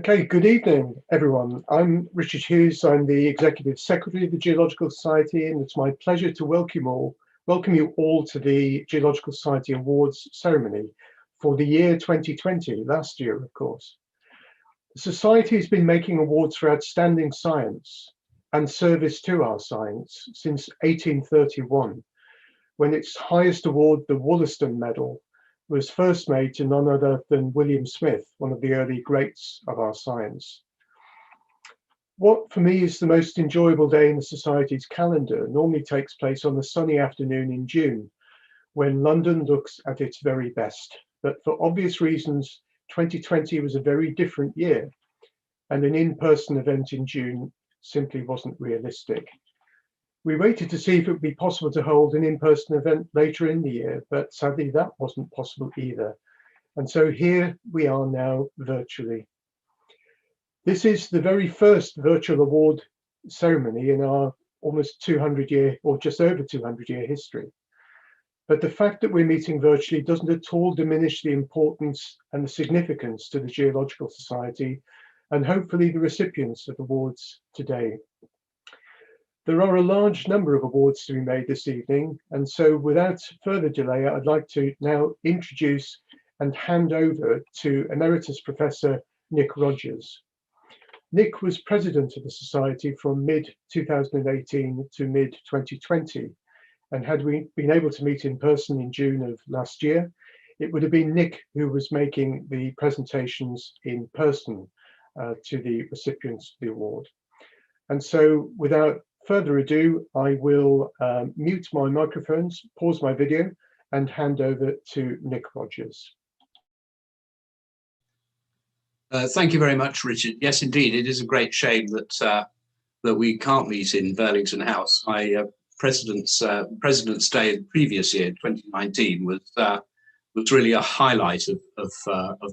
Okay, good evening, everyone. I'm Richard Hughes. I'm the Executive Secretary of the Geological Society, and it's my pleasure to welcome you all to the Geological Society Awards ceremony for the year 2020, last year, of course. The Society has been making awards for outstanding science and service to our science since 1831, when its highest award, the Wollaston Medal, was first made to none other than William Smith, one of the early greats of our science. What for me is the most enjoyable day in the Society's calendar normally takes place on a sunny afternoon in June, when London looks at its very best. But for obvious reasons, 2020 was a very different year, and an in-person event in June simply wasn't realistic. We waited to see if it would be possible to hold an in-person event later in the year, but sadly that wasn't possible either. And so here we are now virtually. This is the very first virtual award ceremony in our almost 200-year or just over 200-year history. But the fact that we're meeting virtually doesn't at all diminish the importance and the significance to the Geological Society and hopefully the recipients of awards today. There are a large number of awards to be made this evening, and so without further delay, I'd like to now introduce and hand over to Emeritus Professor Nick Rogers. Nick was president of the Society from mid-2018 to mid-2020, and had we been able to meet in person in June of last year, it would have been Nick who was making the presentations in person to the recipients of the award. And so without further ado, I will mute my microphones, pause my video, and hand over to Nick Rogers. Thank you very much, Richard. Yes, indeed, it is a great shame that that we can't meet in Burlington House. My President's Day of the previous year, 2019, was really a highlight of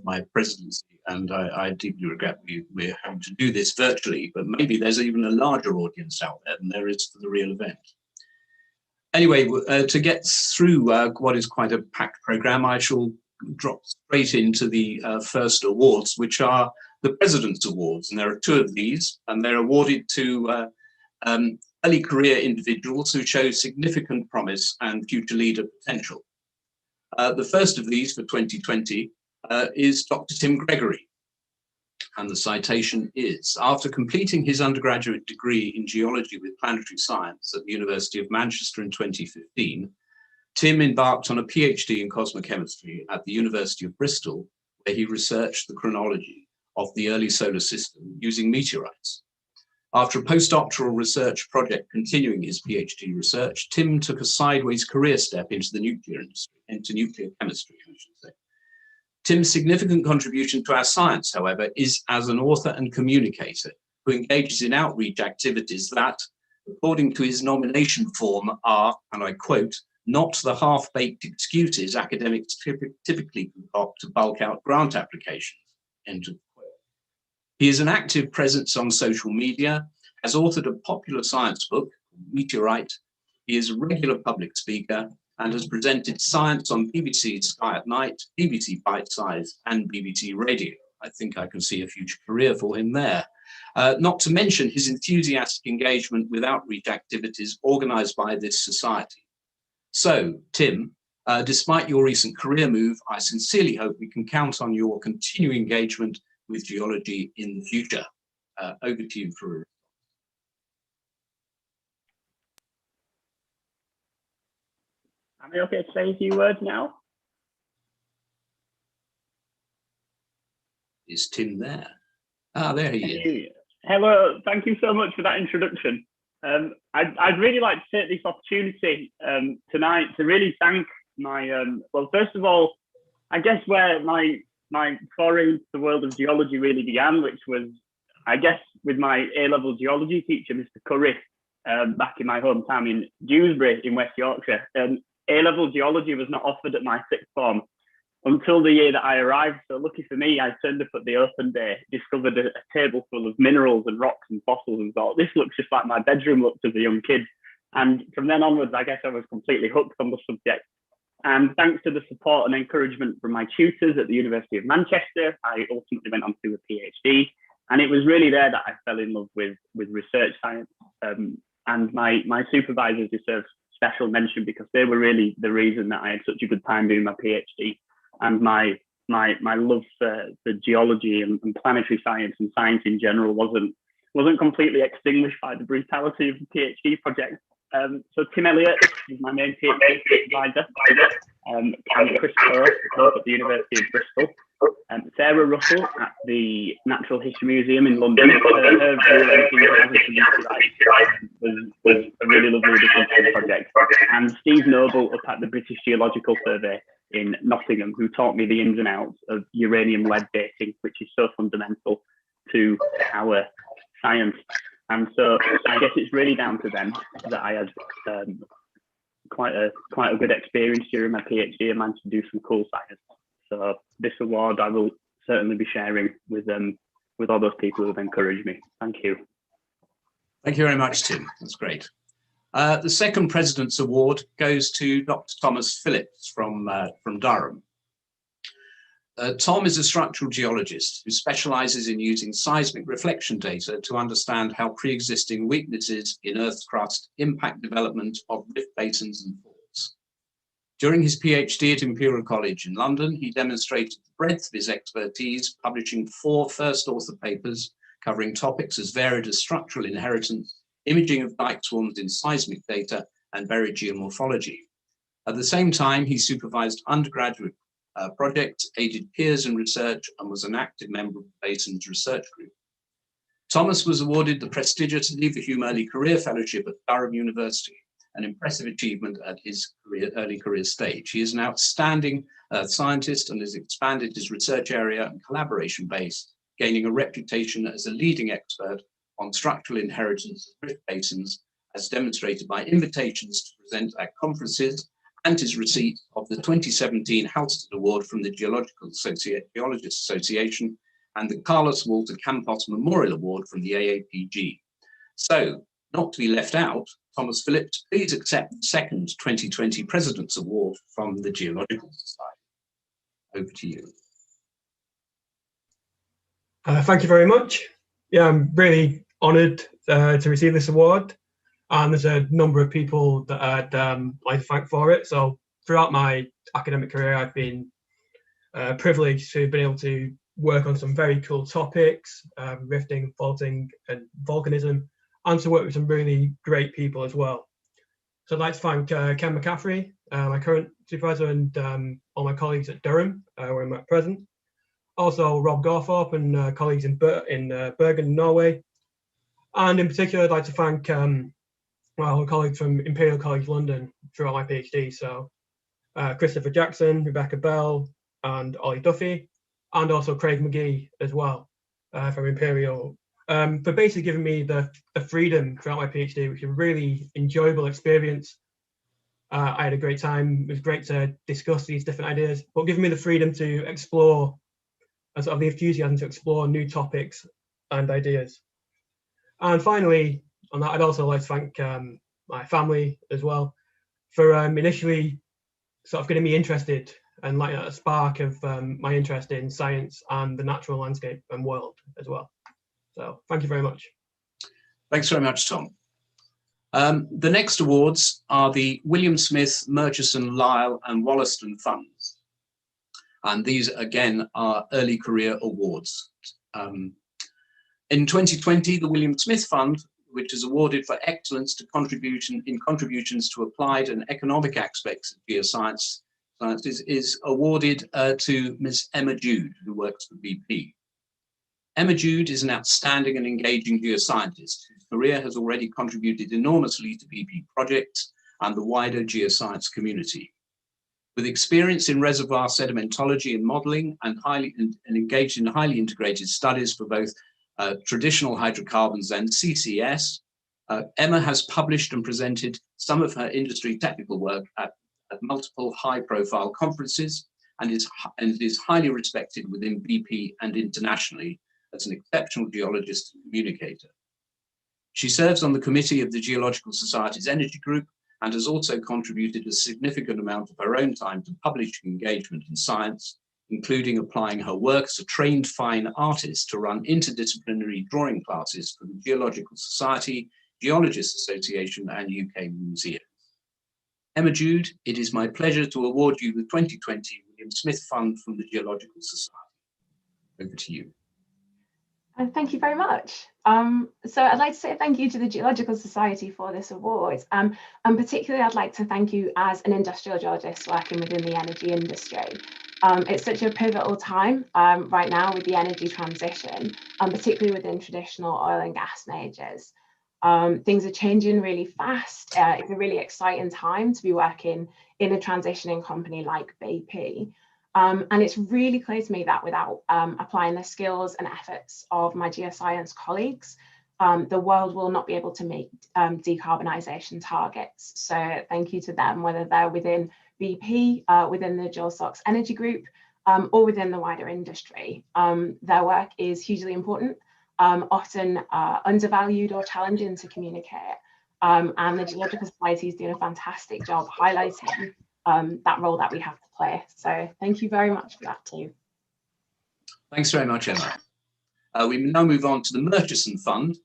my presidency, and I deeply regret we're having to do this virtually, but maybe there's even a larger audience out there than there is for the real event. Anyway, to get through what is quite a packed program, I shall drop straight into the first awards, which are the President's Awards, and there are two of these, and they're awarded to early career individuals who show significant promise and future leader potential. The first of these for 2020 is Dr. Tim Gregory, and the citation is: after completing his undergraduate degree in geology with planetary science at the University of Manchester in 2015, Tim embarked on a PhD in cosmochemistry at the University of Bristol, where he researched the chronology of the early solar system using meteorites. After a postdoctoral research project continuing his PhD research, Tim took a sideways career step into the nuclear industry, into nuclear chemistry, I should say. Tim's significant contribution to our science, however, is as an author and communicator who engages in outreach activities that, according to his nomination form, are, and I quote, not the half-baked excuses academics typically concoct to bulk out grant applications, end of quote. He is an active presence on social media, has authored a popular science book, Meteorite. He is a regular public speaker and has presented science on BBC's Sky at Night, BBC Bite Size, and BBC Radio. I think I can see a future career for him there. Not to mention his enthusiastic engagement with outreach activities organised by this society. So, Tim, despite your recent career move, I sincerely hope we can count on your continuing engagement with geology in the future. Over to you for a response. Am I okay to say a few words now? Is Tim there? Ah, there he is. Hello, thank you so much for that introduction. I'd really like to take this opportunity tonight to really thank my, well, first of all, I guess where my foray into the world of geology really began, which was, I guess, with my A-level geology teacher, Mr. Curry, back in my hometown in Dewsbury in West Yorkshire. A-level geology was not offered at my sixth form until the year that I arrived. So lucky for me, I turned up at the open day, discovered a table full of minerals and rocks and fossils, and thought, this looks just like my bedroom looked as a young kid. And from then onwards, I guess I was completely hooked on the subject. And thanks to the support and encouragement from my tutors at the University of Manchester, I ultimately went on to a PhD. And it was really there that I fell in love with research science. And my supervisors deserve special mention because they were really the reason that I had such a good time doing my PhD. And my love for geology and planetary science and science in general wasn't completely extinguished by the brutality of the PhD project. So Tim Elliott is my main PhD advisor, and Chris Poe, both at the University of Bristol. Sarah Russell at the Natural History Museum in London. Her was a really lovely addition to the project. And Steve Noble up at the British Geological Survey in Nottingham, who taught me the ins and outs of uranium lead dating, which is so fundamental to our science. And so I guess it's really down to them that I had quite a good experience during my PhD and managed to do some cool science. So this award I will certainly be sharing with all those people who have encouraged me. Thank you. Thank you very much, Tim. That's great. The second President's Award goes to Dr. Thomas Phillips from Durham. Tom is a structural geologist who specializes in using seismic reflection data to understand how pre-existing weaknesses in Earth's crust impact development of rift basins and faults. During his PhD at Imperial College in London, he demonstrated the breadth of his expertise, publishing 4 first author papers covering topics as varied as structural inheritance, imaging of dike swarms in seismic data, and buried geomorphology. At the same time, he supervised undergraduate projects, aided peers in research, and was an active member of the Basin's research group. Thomas was awarded the prestigious Leverhulme Early Career Fellowship at Durham University, an impressive achievement at his early career stage. He is an outstanding scientist and has expanded his research area and collaboration base, gaining a reputation as a leading expert on structural inheritance of rift basins, as demonstrated by invitations to present at conferences and his receipt of the 2017 Halstead Award from the Geologists Association and the Carlos Walter Campos Memorial Award from the AAPG. So, not to be left out, Thomas Phillips, please accept the second 2020 President's Award from the Geological Society. Over to you. Thank you very much. Yeah, I'm really honoured to receive this award. And there's a number of people that I'd like to thank for it. So throughout my academic career, I've been privileged to have been able to work on some very cool topics, rifting, faulting, and volcanism, and to work with some really great people as well. So I'd like to thank Ken McCaffrey, my current supervisor, and all my colleagues at Durham, where I'm at present. Also Rob Gorthorpe and colleagues in Bergen, Norway. And in particular, I'd like to thank well, colleagues from Imperial College London throughout my PhD. So Christopher Jackson, Rebecca Bell, and Ollie Duffy, and also Craig McGee as well from Imperial, for basically giving me the freedom throughout my PhD, which was a really enjoyable experience. I had a great time. It was great to discuss these different ideas, but giving me the freedom to explore, and sort of the enthusiasm to explore new topics and ideas. And finally, on that, I'd also like to thank my family as well for initially sort of getting me interested and lighting a spark of my interest in science and the natural landscape and world as well. So thank you very much. Thanks very much, Tom. The next awards are the William Smith, Murchison, Lyle and Wollaston Funds. And these, again, are early career awards. In 2020, the William Smith Fund, which is awarded for excellence to contributions to applied and economic aspects of geoscience, is awarded to Ms. Emma Jude, who works for BP. Emma Jude is an outstanding and engaging geoscientist whose career has already contributed enormously to BP projects and the wider geoscience community. With experience in reservoir sedimentology and modeling and engaged in highly integrated studies for both traditional hydrocarbons and CCS, Emma has published and presented some of her industry technical work at multiple high-profile conferences and is highly respected within BP and internationally as an exceptional geologist and communicator. She serves on the committee of the Geological Society's Energy Group and has also contributed a significant amount of her own time to publishing engagement in science, including applying her work as a trained fine artist to run interdisciplinary drawing classes for the Geological Society, Geologists Association, and UK Museums. Emma Jude, it is my pleasure to award you the 2020 William Smith Fund from the Geological Society. Over to you. Thank you very much. So I'd like to say thank you to the Geological Society for this award. And particularly I'd like to thank you as an industrial geologist working within the energy industry. It's such a pivotal time right now with the energy transition, particularly within traditional oil and gas majors. Things are changing really fast. It's a really exciting time to be working in a transitioning company like BP. And it's really clear to me that without applying the skills and efforts of my geoscience colleagues, the world will not be able to meet decarbonisation targets. So thank you to them, whether they're within BP, within the GeoSox Energy Group, or within the wider industry. Their work is hugely important, often undervalued or challenging to communicate. And the Geological Society is doing a fantastic job highlighting that role that we have to play. So thank you very much for that too. Thanks very much, Emma. We now move on to the Murchison Fund.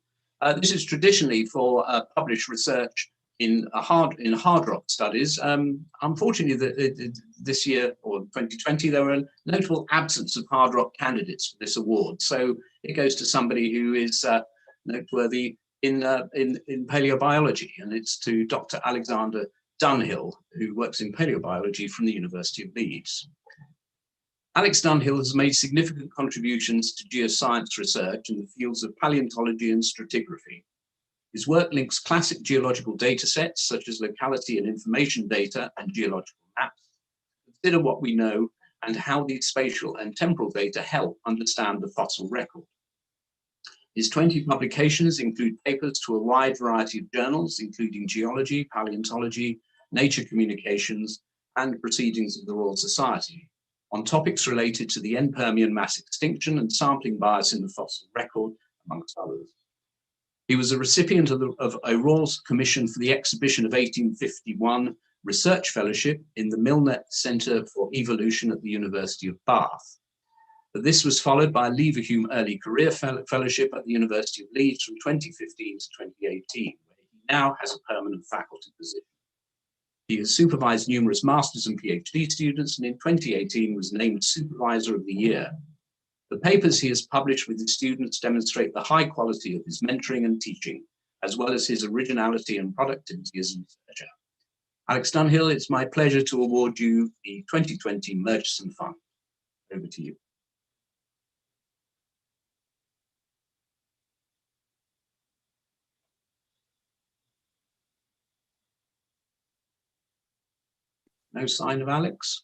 This is traditionally for published research in hard rock studies. Unfortunately, this year or 2020, there were a notable absence of hard rock candidates for this award. So it goes to somebody who is noteworthy in paleobiology, and it's to Dr. Alexander Dunhill, who works in paleobiology from the University of Leeds. Alex Dunhill has made significant contributions to geoscience research in the fields of paleontology and stratigraphy. His work links classic geological data sets, such as locality and information data and geological maps, to consider what we know and how these spatial and temporal data help understand the fossil record. His 20 publications include papers to a wide variety of journals, including geology, paleontology, nature communications, and proceedings of the Royal Society, on topics related to the end Permian mass extinction and sampling bias in the fossil record, amongst others. He was a recipient of a Royal Commission for the Exhibition of 1851 Research Fellowship in the Milner Centre for Evolution at the University of Bath. This was followed by a Leverhulme Early Career Fellowship at the University of Leeds from 2015 to 2018, where he now has a permanent faculty position. He has supervised numerous masters and PhD students, and in 2018 was named Supervisor of the Year. The papers he has published with his students demonstrate the high quality of his mentoring and teaching, as well as his originality and productivity as a researcher. Alex Dunhill, it's my pleasure to award you the 2020 Murchison Fund. Over to you. No sign of Alex.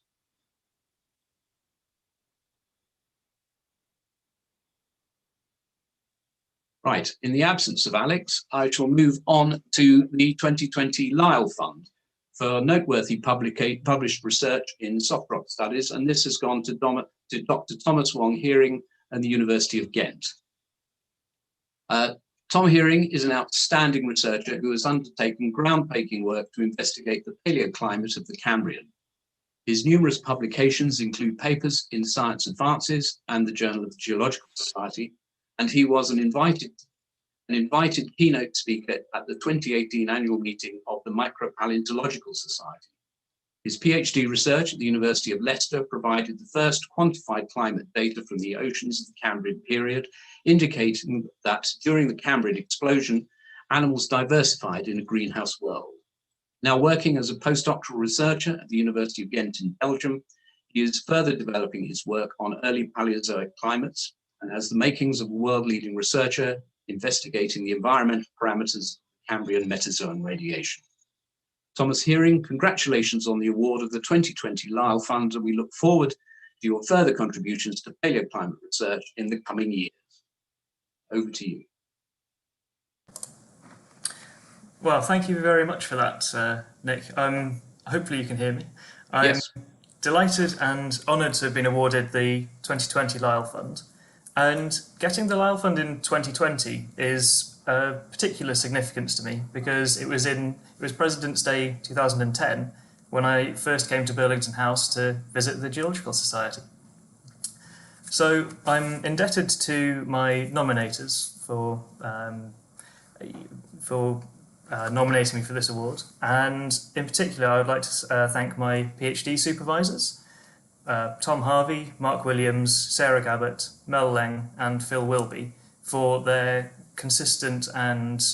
Right, in the absence of Alex, I shall move on to the 2020 Lyell Fund for noteworthy published research in soft rock studies, and this has gone to Dr. Thomas Wong Heering and the University of Ghent. Tom Heering is an outstanding researcher who has undertaken groundbreaking work to investigate the paleoclimate of the Cambrian. His numerous publications include papers in Science Advances and the Journal of the Geological Society, and he was an invited keynote speaker at the 2018 annual meeting of the Micropaleontological Society. His PhD research at the University of Leicester provided the first quantified climate data from the oceans of the Cambrian period, indicating that during the Cambrian explosion, animals diversified in a greenhouse world. Now working as a postdoctoral researcher at the University of Ghent in Belgium, he is further developing his work on early Paleozoic climates and has the makings of a world-leading researcher investigating the environmental parameters of Cambrian Metazoan radiation. Thomas Heering, congratulations on the award of the 2020 Lyell Fund, and we look forward to your further contributions to paleoclimate research in the coming years. Over to you. Well, thank you very much for that, Nick. Hopefully you can hear me. I'm Yes. delighted and honoured to have been awarded the 2020 Lyell Fund. And getting the Lyell Fund in 2020 is of particular significance to me because it was President's Day 2010 when I first came to Burlington House to visit the Geological Society. So I'm indebted to my nominators for nominating me for this award, and in particular I would like to thank my PhD supervisors, Tom Harvey, Mark Williams, Sarah Gabbett, Mel Leng and Phil Wilby, for their consistent and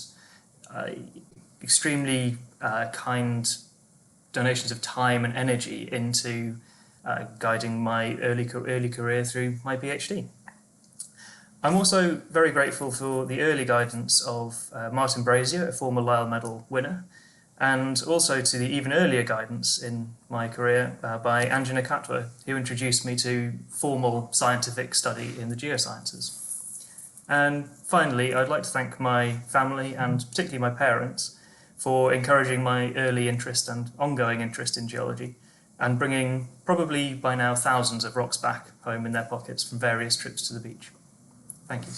extremely kind donations of time and energy into guiding my early career through my PhD. I'm also very grateful for the early guidance of Martin Brazier, a former Lyell Medal winner, and also to the even earlier guidance in my career by Anjana Katwa, who introduced me to formal scientific study in the geosciences. And finally, I'd like to thank my family and particularly my parents for encouraging my early interest and ongoing interest in geology and bringing probably by now thousands of rocks back home in their pockets from various trips to the beach. Thank you.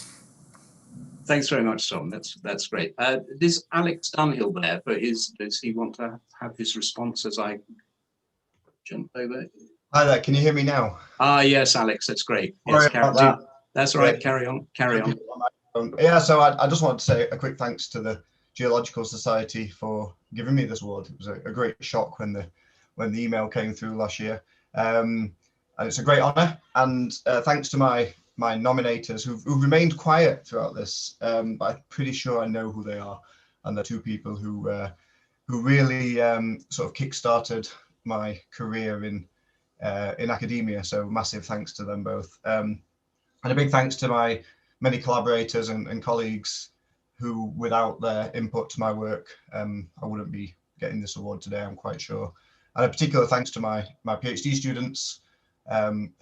Thanks very much, Tom. That's great. Is Alex Dunhill there for does he want to have his response as I jump over? Hi there, can you hear me now? Yes, Alex, that's great. Sorry Yes, about that. That's all right, carry on. Yeah, so I just want to say a quick thanks to the Geological Society for giving me this award. It was a great shock when the email came through last year. And it's a great honour, and thanks to my nominators who've remained quiet throughout this, but I'm pretty sure I know who they are, and they're two people who really sort of kick-started my career in academia, so massive thanks to them both. And a big thanks to my many collaborators and colleagues who, without their input to my work, I wouldn't be getting this award today, I'm quite sure. And a particular thanks to my PhD students,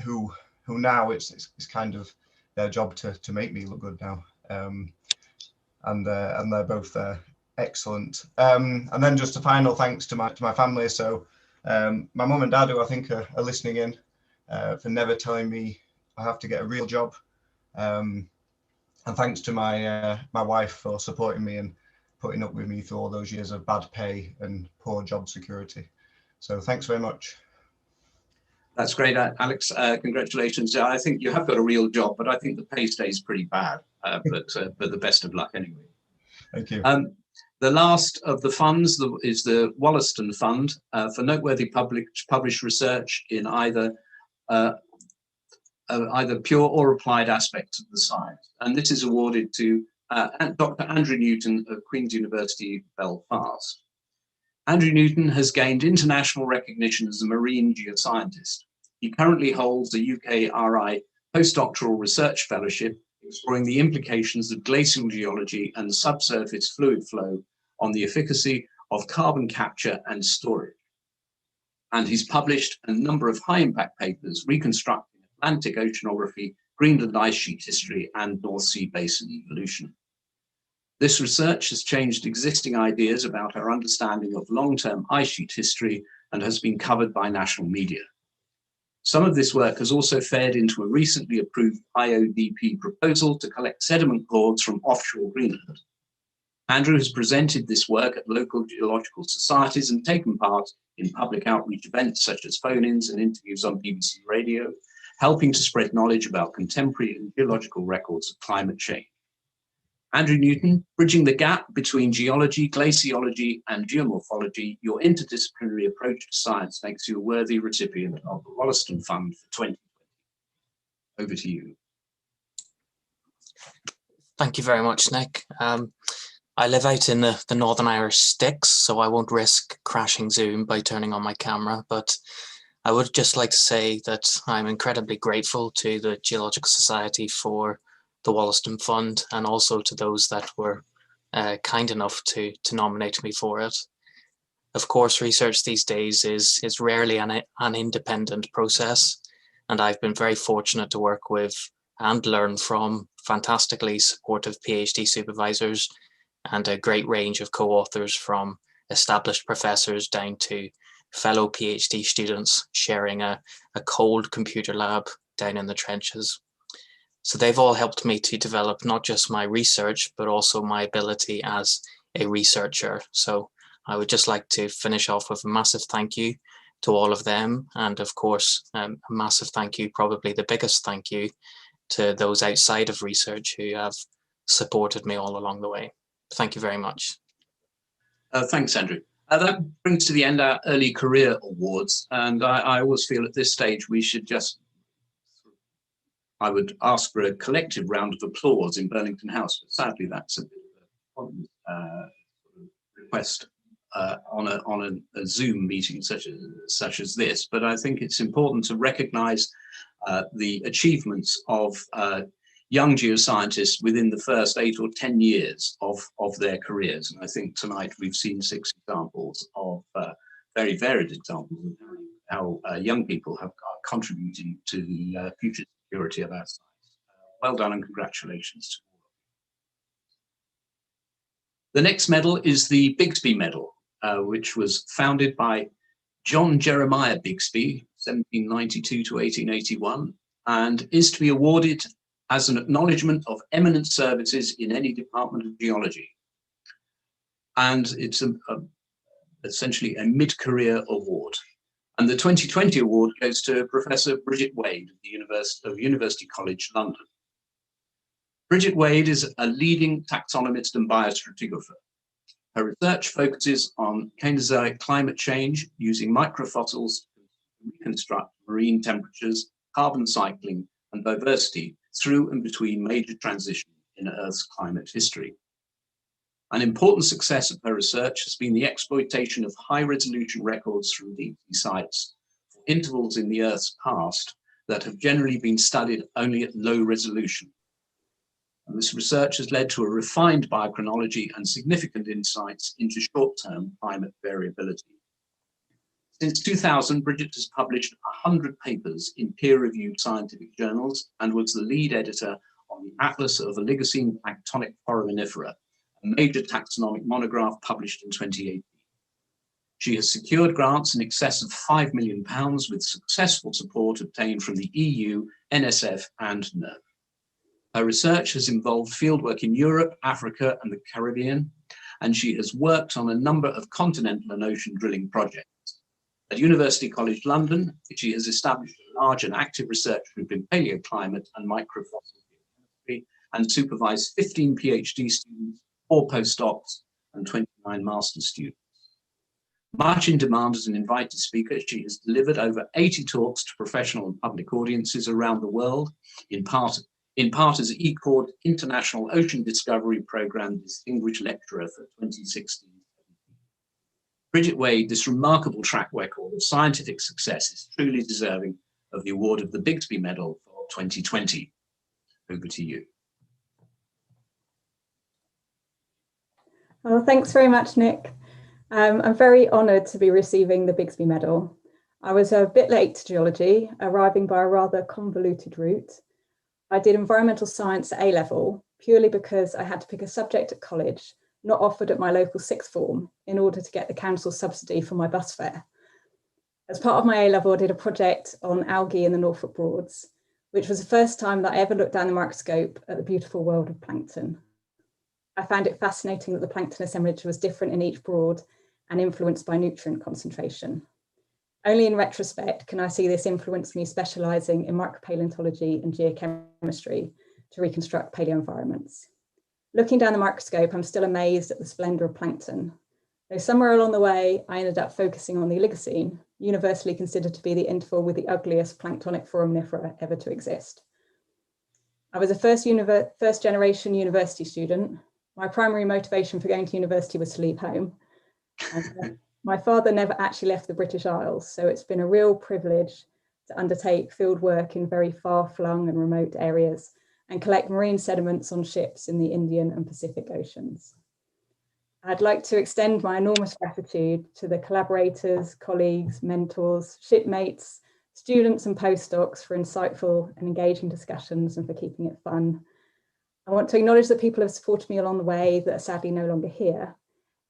who now it's kind of their job to make me look good now, and they're both excellent. And then just a final thanks to my family. So my mum and dad, who I think are listening in, for never telling me I have to get a real job, and thanks to my wife for supporting me and putting up with me through all those years of bad pay and poor job security. So thanks very much. That's great, Alex. Congratulations. I think you have got a real job, but I think the pay stays pretty bad. But the best of luck anyway. Thank you. The last of the funds is the Wollaston Fund for noteworthy published research in either pure or applied aspects of the science. And this is awarded to Dr. Andrew Newton of Queen's University, Belfast. Andrew Newton has gained international recognition as a marine geoscientist. He currently holds a UKRI postdoctoral research fellowship exploring the implications of glacial geology and subsurface fluid flow on the efficacy of carbon capture and storage. And he's published a number of high-impact papers reconstructing Atlantic oceanography, Greenland ice sheet history, and North Sea basin evolution. This research has changed existing ideas about our understanding of long-term ice sheet history and has been covered by national media. Some of this work has also fed into a recently approved IODP proposal to collect sediment cores from offshore Greenland. Andrew has presented this work at local geological societies and taken part in public outreach events such as phone-ins and interviews on BBC Radio, helping to spread knowledge about contemporary and geological records of climate change. Andrew Newton, bridging the gap between geology, glaciology, and geomorphology, your interdisciplinary approach to science makes you a worthy recipient of the Wollaston Fund for 2020. Over to you. Thank you very much, Nick. I live out in the Northern Irish sticks, so I won't risk crashing Zoom by turning on my camera, but I would just like to say that I'm incredibly grateful to the Geological Society for the Wollaston Fund, and also to those that were kind enough to nominate me for it. Of course, research these days is rarely an independent process, and I've been very fortunate to work with and learn from fantastically supportive PhD supervisors and a great range of co-authors, from established professors down to fellow PhD students sharing a cold computer lab down in the trenches. So they've all helped me to develop not just my research, but also my ability as a researcher. So I would just like to finish off with a massive thank you to all of them. And of course, a massive thank you, probably the biggest thank you, to those outside of research who have supported me all along the way. Thank you very much. Thanks, Andrew. That brings to the end our early career awards. And I always feel at this stage we should just, I would ask for a collective round of applause in Burlington House, but sadly that's a bit of a request on a Zoom meeting such as this. But I think it's important to recognise the achievements of young geoscientists within the first 8 or 10 years of their careers. And I think tonight we've seen 6 examples of very varied examples of how young people are contributing to the future security of our science. Well done and congratulations to all of you. The next medal is the Bigsby Medal, which was founded by John Jeremiah Bigsby, 1792 to 1881, and is to be awarded as an acknowledgement of eminent services in any department of geology. And it's essentially a mid-career award. And the 2020 award goes to Professor Bridget Wade of University College London. Bridget Wade is a leading taxonomist and biostratigrapher. Her research focuses on Cainozoic climate change using microfossils to reconstruct marine temperatures, carbon cycling, and diversity through and between major transitions in Earth's climate history. An important success of her research has been the exploitation of high-resolution records from deep sea sites for intervals in the Earth's past that have generally been studied only at low resolution. And this research has led to a refined biochronology and significant insights into short-term climate variability. Since 2000, Bridget has published 100 papers in peer-reviewed scientific journals and was the lead editor on the Atlas of Oligocene Planktonic Foraminifera, a major taxonomic monograph published in 2018. She has secured grants in excess of £5 million with successful support obtained from the EU, NSF, and NERC. Her research has involved fieldwork in Europe, Africa, and the Caribbean, and she has worked on a number of continental and ocean drilling projects. At University College London, she has established a large and active research group in paleoclimate and microfossil chemistry and supervised 15 PhD students, 4 postdocs, and 29 master's students. Much in demand as an invited speaker, she has delivered over 80 talks to professional and public audiences around the world, in part as ECORD International Ocean Discovery Programme Distinguished Lecturer for 2016. Bridget Wade, this remarkable track record of scientific success is truly deserving of the award of the Bigsby Medal for 2020. Over to you. Well, thanks very much, Nick. I'm very honoured to be receiving the Bigsby Medal. I was a bit late to geology, arriving by a rather convoluted route. I did environmental science at A-level purely because I had to pick a subject at college not offered at my local sixth form in order to get the council subsidy for my bus fare. As part of my A-level, I did a project on algae in the Norfolk Broads, which was the first time that I ever looked down the microscope at the beautiful world of plankton. I found it fascinating that the plankton assemblage was different in each broad and influenced by nutrient concentration. Only in retrospect can I see this influence me specialising in micropaleontology and geochemistry to reconstruct paleoenvironments. Looking down the microscope, I'm still amazed at the splendour of plankton. Though somewhere along the way, I ended up focusing on the Oligocene, universally considered to be the interval with the ugliest planktonic foraminifera ever to exist. I was a first generation university student. My primary motivation for going to university was to leave home. And my father never actually left the British Isles, so it's been a real privilege to undertake field work in very far-flung and remote areas and collect marine sediments on ships in the Indian and Pacific Oceans. I'd like to extend my enormous gratitude to the collaborators, colleagues, mentors, shipmates, students and postdocs for insightful and engaging discussions and for keeping it fun. I want to acknowledge the people who have supported me along the way that are sadly no longer here,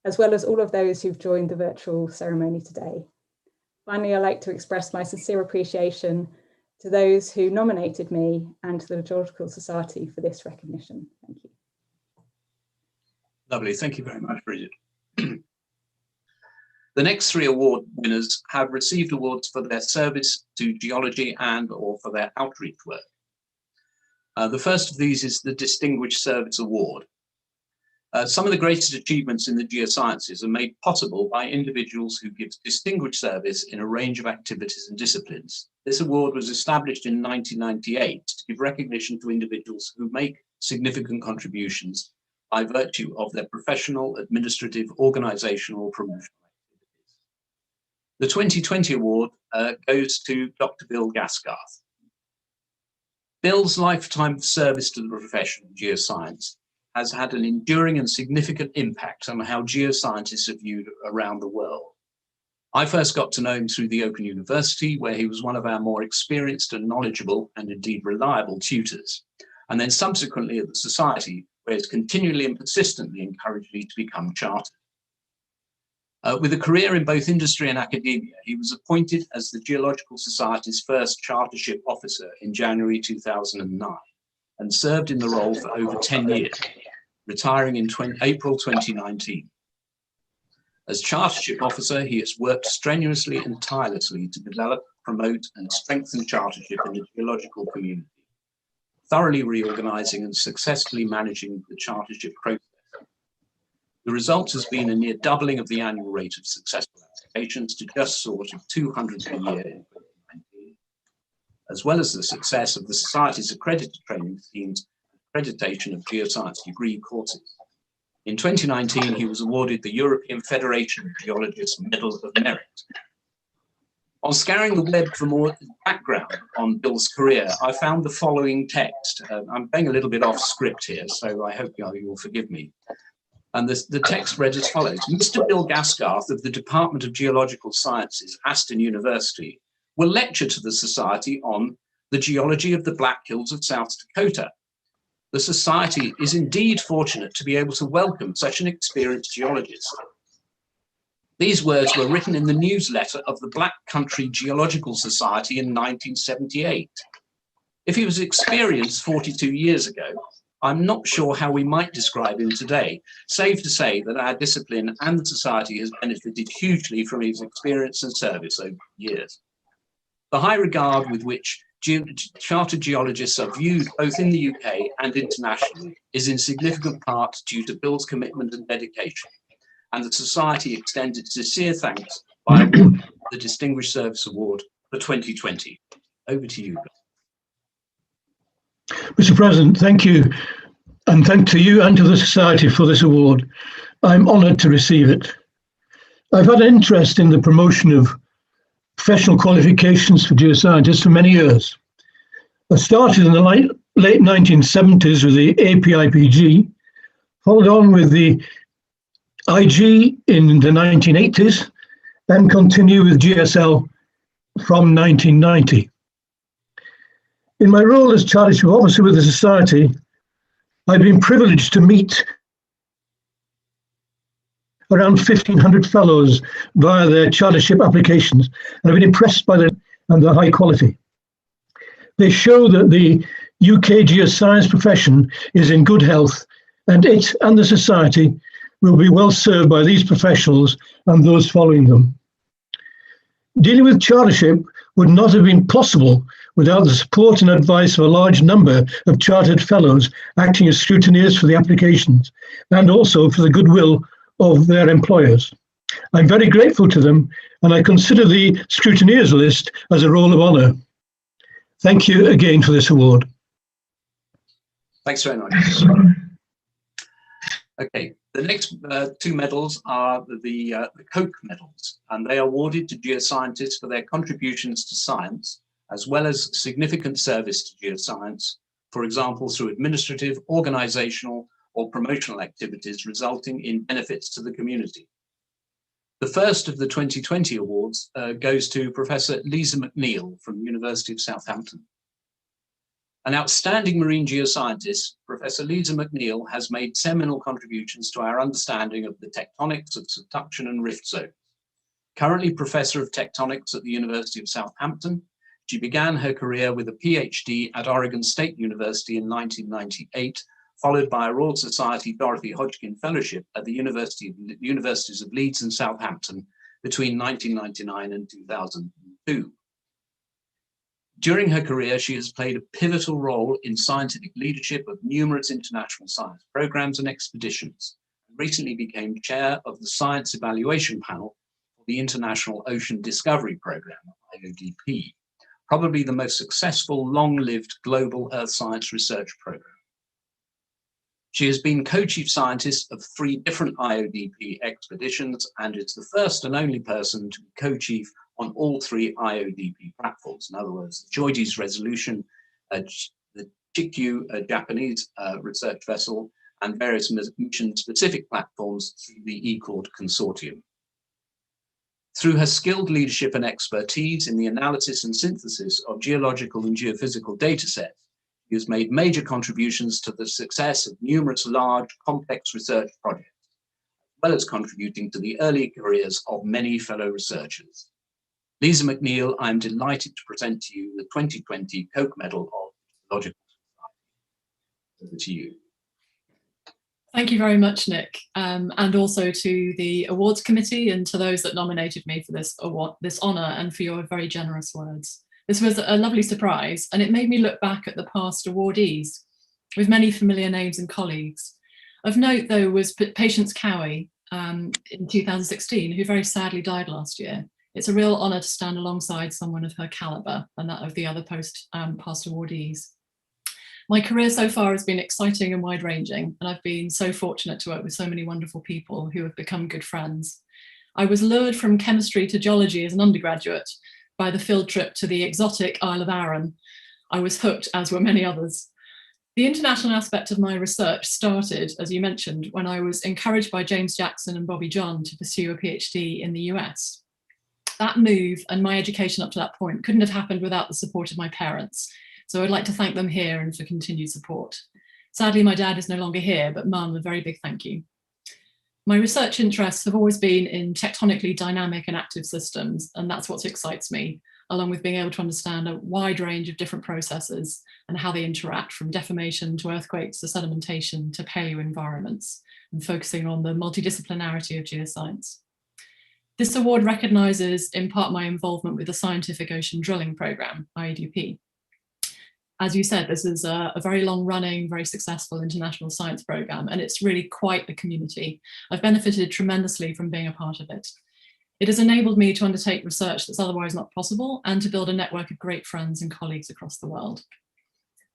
as well as all of those who've joined the virtual ceremony today. Finally, I'd like to express my sincere appreciation to those who nominated me and to the Geological Society for this recognition. Thank you. Lovely, thank you very much, Bridget. The next three award winners have received awards for their service to geology and/or for their outreach work. The first of these is the Distinguished Service Award. Some of the greatest achievements in the geosciences are made possible by individuals who give distinguished service in a range of activities and disciplines. This award was established in 1998 to give recognition to individuals who make significant contributions by virtue of their professional, administrative, organizational, or promotional activities. The 2020 award goes to Dr. Bill Gaskarth. Bill's lifetime of service to the profession of geoscience has had an enduring and significant impact on how geoscientists are viewed around the world. I first got to know him through the Open University, where he was one of our more experienced and knowledgeable and indeed reliable tutors, and then subsequently at the Society, where he's continually and persistently encouraged me to become chartered. With a career in both industry and academia, he was appointed as the Geological Society's first chartership officer in January 2009 and served in the role for over 10 years, retiring in April 2019. As chartership officer, he has worked strenuously and tirelessly to develop, promote, and strengthen chartership in the geological community, thoroughly reorganizing and successfully managing the chartership process. The result has been a near doubling of the annual rate of successful applications to just short of 200 per year in 2019, as well as the success of the Society's accredited training schemes and accreditation of geoscience degree courses. In 2019, he was awarded the European Federation of Geologists Medal of Merit. On scouring the web for more background on Bill's career, I found the following text. I'm going a little bit off script here, so I hope you'll forgive me. And the text read as follows. Mr. Bill Gaskarth of the Department of Geological Sciences, Aston University, will lecture to the Society on the geology of the Black Hills of South Dakota. The Society is indeed fortunate to be able to welcome such an experienced geologist. These words were written in the newsletter of the Black Country Geological Society in 1978. If he was experienced 42 years ago, I'm not sure how we might describe him today, save to say that our discipline and the Society has benefited hugely from his experience and service over years. The high regard with which chartered geologists are viewed both in the UK and internationally is in significant part due to Bill's commitment and dedication, and the Society extended sincere thanks by awarding the Distinguished Service Award for 2020. Over to you, Bill. Mr. President, thank you, and thank to you and to the Society for this award. I'm honoured to receive it. I've had an interest in the promotion of professional qualifications for geoscientists for many years. I started in the late 1970s with the APIPG, followed on with the IG in the 1980s, and continue with GSL from 1990. In my role as chartership officer with the Society, I've been privileged to meet around 1,500 fellows via their chartership applications, and I've been impressed by their high quality. They show that the UK geoscience profession is in good health, and it and the Society will be well served by these professionals and those following them. Dealing with chartership would not have been possible without the support and advice of a large number of chartered fellows acting as scrutineers for the applications and also for the goodwill of their employers. I'm very grateful to them, and I consider the scrutineers list as a roll of honour. Thank you again for this award. Thanks very much. Okay, the next two medals are the Koch medals, and they are awarded to geoscientists for their contributions to science, as well as significant service to geoscience, for example, through administrative, organizational, or promotional activities resulting in benefits to the community. The first of the 2020 awards goes to Professor Lisa McNeill from the University of Southampton. An outstanding marine geoscientist, Professor Lisa McNeill has made seminal contributions to our understanding of the tectonics of subduction and rift zones. Currently Professor of Tectonics at the University of Southampton, she began her career with a PhD at Oregon State University in 1998, followed by a Royal Society Dorothy Hodgkin Fellowship at the Universities of Leeds and Southampton between 1999 and 2002. During her career, she has played a pivotal role in scientific leadership of numerous international science programs and expeditions, and recently became chair of the Science Evaluation Panel for the International Ocean Discovery Program, IODP, probably the most successful, long-lived global Earth science research program. She has been co-chief scientist of 3 different IODP expeditions and is the first and only person to be co-chief on all 3 IODP platforms. In other words, the JOIDES Resolution, the Chikyu, a Japanese research vessel, and various mission-specific platforms through the ECORD consortium. Through her skilled leadership and expertise in the analysis and synthesis of geological and geophysical data sets, she has made major contributions to the success of numerous large, complex research projects, as well as contributing to the early careers of many fellow researchers. Lisa McNeil, I'm delighted to present to you the 2020 Koch Medal of Geological Society. Over to you. Thank you very much, Nick, and also to the awards committee and to those that nominated me for this award, this honour, and for your very generous words. This was a lovely surprise, and it made me look back at the past awardees with many familiar names and colleagues. Of note, though, was Patience Cowie in 2016, who very sadly died last year. It's a real honour to stand alongside someone of her calibre and that of the other past awardees. My career so far has been exciting and wide-ranging, and I've been so fortunate to work with so many wonderful people who have become good friends. I was lured from chemistry to geology as an undergraduate by the field trip to the exotic Isle of Arran. I was hooked, as were many others. The international aspect of my research started, as you mentioned, when I was encouraged by James Jackson and Bobby John to pursue a PhD in the US. That move and my education up to that point couldn't have happened without the support of my parents. So I'd like to thank them here and for continued support. Sadly, my dad is no longer here, but Mum, a very big thank you. My research interests have always been in tectonically dynamic and active systems, and that's what excites me, along with being able to understand a wide range of different processes and how they interact, from deformation to earthquakes to sedimentation to paleo environments, and focusing on the multidisciplinarity of geoscience. This award recognises in part my involvement with the Scientific Ocean Drilling Programme, IODP. As you said, this is a very long-running, very successful international science programme, and it's really quite a community. I've benefited tremendously from being a part of it. It has enabled me to undertake research that's otherwise not possible and to build a network of great friends and colleagues across the world.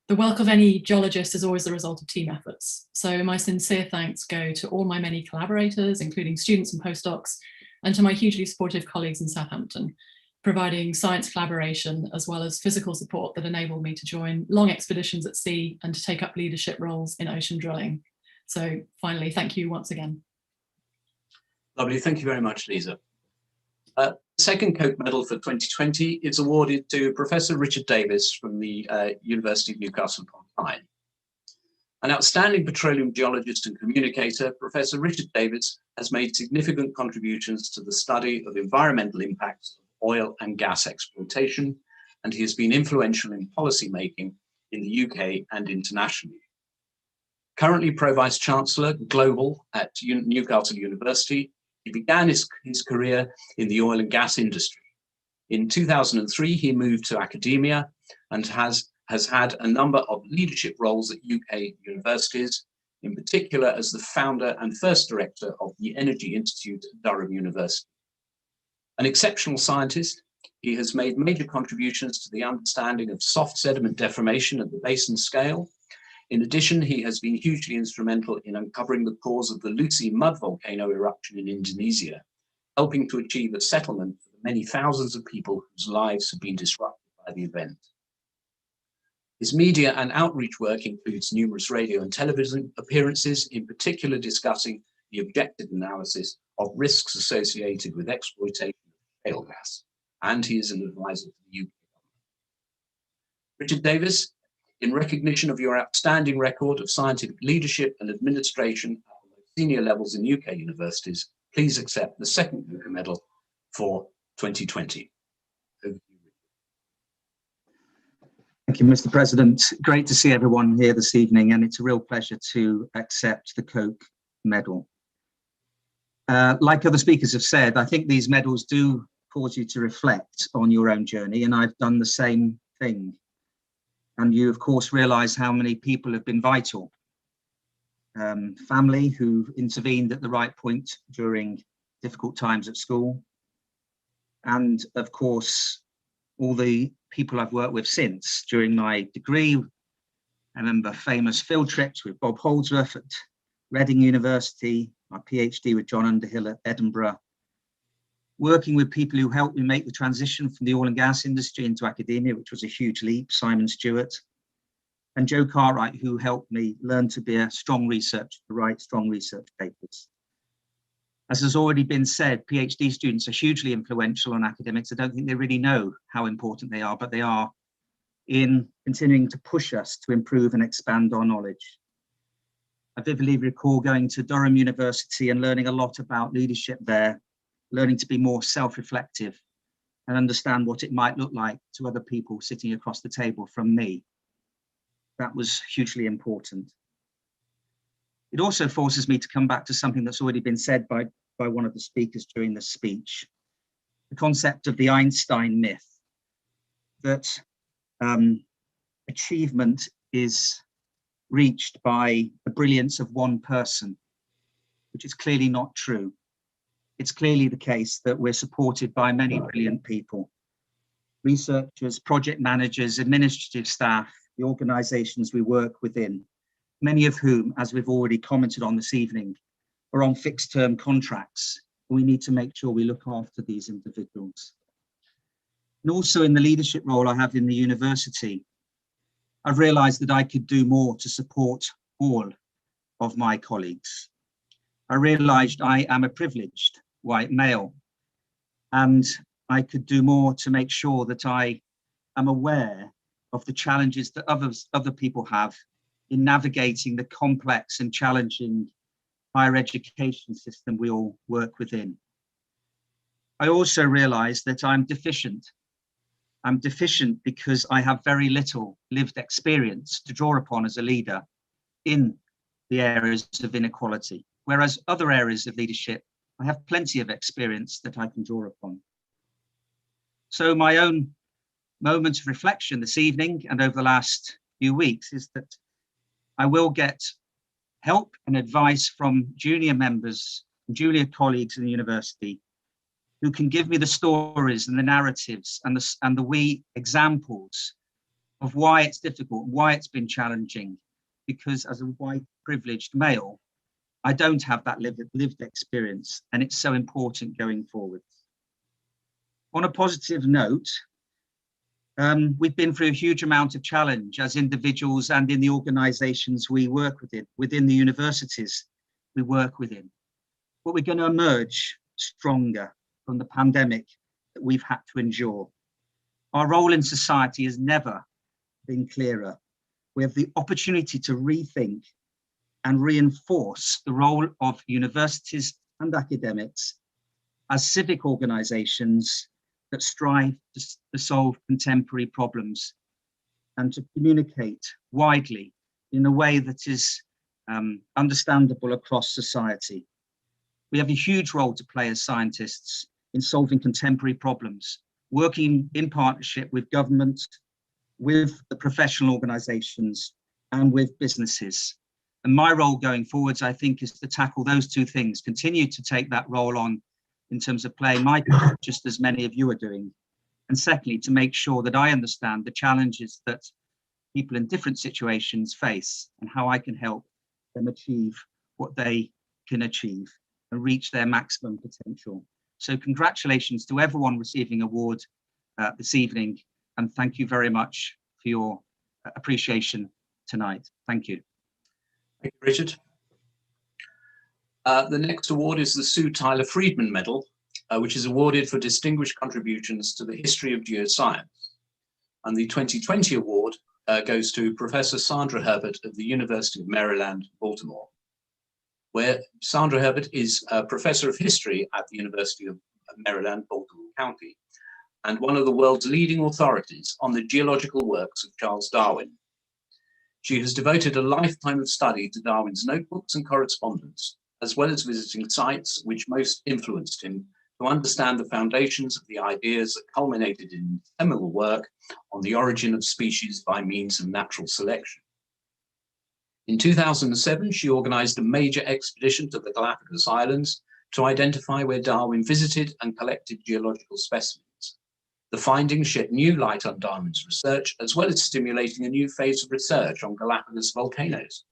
The work of any geologist is always the result of team efforts. So my sincere thanks go to all my many collaborators, including students and postdocs, and to my hugely supportive colleagues in Southampton, providing science collaboration as well as physical support that enabled me to join long expeditions at sea and to take up leadership roles in ocean drilling. So finally, thank you once again. Lovely, thank you very much, Lisa. The second Koch Medal for 2020 is awarded to Professor Richard Davis from the University of Newcastle upon Tyne. An outstanding petroleum geologist and communicator, Professor Richard Davis has made significant contributions to the study of environmental impacts of oil and gas exploitation, and he has been influential in policy making in the UK and internationally. Currently Pro Vice Chancellor Global at Newcastle University, he began his career in the oil and gas industry. In 2003, he moved to academia and has had a number of leadership roles at UK universities, in particular as the founder and first director of the Energy Institute at Durham University. An exceptional scientist, he has made major contributions to the understanding of soft sediment deformation at the basin scale. In addition, he has been hugely instrumental in uncovering the cause of the Lucy mud volcano eruption in Indonesia, helping to achieve a settlement for the many thousands of people whose lives have been disrupted by the event. His media and outreach work includes numerous radio and television appearances, in particular discussing the objective analysis of risks associated with exploitation of shale gas, and he is an advisor to the UK government. Richard Davis, in recognition of your outstanding record of scientific leadership and administration at the senior levels in UK universities, please accept the second Koch Medal for 2020. Thank you, Mr. President. Great to see everyone here this evening, and it's a real pleasure to accept the Koch Medal. Like other speakers have said, I think these medals do cause you to reflect on your own journey, and I've done the same thing. And you, of course, realise how many people have been vital. Family who intervened at the right point during difficult times at school. And of course, all the people I've worked with since. During my degree, I remember famous field trips with Bob Holdsworth at Reading University, my PhD with John Underhill at Edinburgh, working with people who helped me make the transition from the oil and gas industry into academia, which was a huge leap, Simon Stewart, and Joe Cartwright, who helped me learn to be a strong researcher, to write strong research papers. As has already been said, PhD students are hugely influential on academics. I don't think they really know how important they are, but they are in continuing to push us to improve and expand our knowledge. I vividly recall going to Durham University and learning a lot about leadership there, learning to be more self-reflective and understand what it might look like to other people sitting across the table from me. That was hugely important. It also forces me to come back to something that's already been said by one of the speakers during the speech, the concept of the Einstein myth, that achievement is reached by the brilliance of one person, which is clearly not true. It's clearly the case that we're supported by many brilliant people, researchers, project managers, administrative staff, the organisations we work within, many of whom, as we've already commented on this evening, are on fixed-term contracts. We need to make sure we look after these individuals. And also in the leadership role I have in the university, I've realised that I could do more to support all of my colleagues. I realised I am a privileged white male, and I could do more to make sure that I am aware of the challenges that other people have in navigating the complex and challenging higher education system we all work within. I also realize that I'm deficient. I'm deficient because I have very little lived experience to draw upon as a leader in the areas of inequality, whereas other areas of leadership, I have plenty of experience that I can draw upon. So my own moment of reflection this evening and over the last few weeks is that I will get help and advice from junior members and junior colleagues in the university who can give me the stories and the narratives and the wee examples of why it's difficult, why it's been challenging, because as a white privileged male, I don't have that lived experience, and it's so important going forward. On a positive note, we've been through a huge amount of challenge as individuals and in the organisations we work within the universities we work within. But we're going to emerge stronger from the pandemic that we've had to endure. Our role in society has never been clearer. We have the opportunity to rethink and reinforce the role of universities and academics as civic organisations that strive to solve contemporary problems and to communicate widely in a way that is understandable across society. We have a huge role to play as scientists in solving contemporary problems, working in partnership with government, with the professional organisations, and with businesses. And my role going forwards, I think, is to tackle those two things, continue to take that role on in terms of playing my part, just as many of you are doing. And secondly, to make sure that I understand the challenges that people in different situations face and how I can help them achieve what they can achieve and reach their maximum potential. So congratulations to everyone receiving award this evening, and thank you very much for your appreciation tonight. Thank you. Thank you, Richard. The next award is the Sue Tyler Friedman Medal, which is awarded for distinguished contributions to the history of geoscience. And the 2020 award goes to Professor Sandra Herbert of the University of Maryland, Baltimore, where Sandra Herbert is a professor of history at the University of Maryland, Baltimore County, and one of the world's leading authorities on the geological works of Charles Darwin. She has devoted a lifetime of study to Darwin's notebooks and correspondence, as well as visiting sites which most influenced him to understand the foundations of the ideas that culminated in seminal work on the origin of species by means of natural selection. In 2007, she organized a major expedition to the Galapagos Islands to identify where Darwin visited and collected geological specimens. The findings shed new light on Darwin's research, as well as stimulating a new phase of research on Galapagos volcanoes,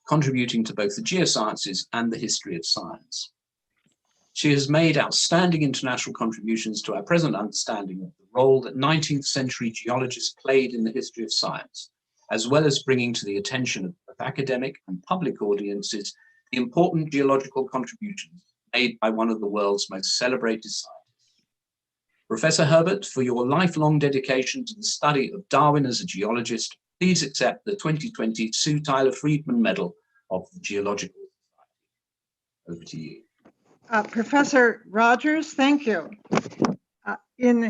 contributing to both the geosciences and the history of science. She has made outstanding international contributions to our present understanding of the role that 19th century geologists played in the history of science, as well as bringing to the attention of both academic and public audiences the important geological contributions made by one of the world's most celebrated scientists. Professor Herbert, for your lifelong dedication to the study of Darwin as a geologist, please accept the 2020 Sue Tyler Friedman Medal of the Geological Society. Over to you. Professor Rogers, thank you. In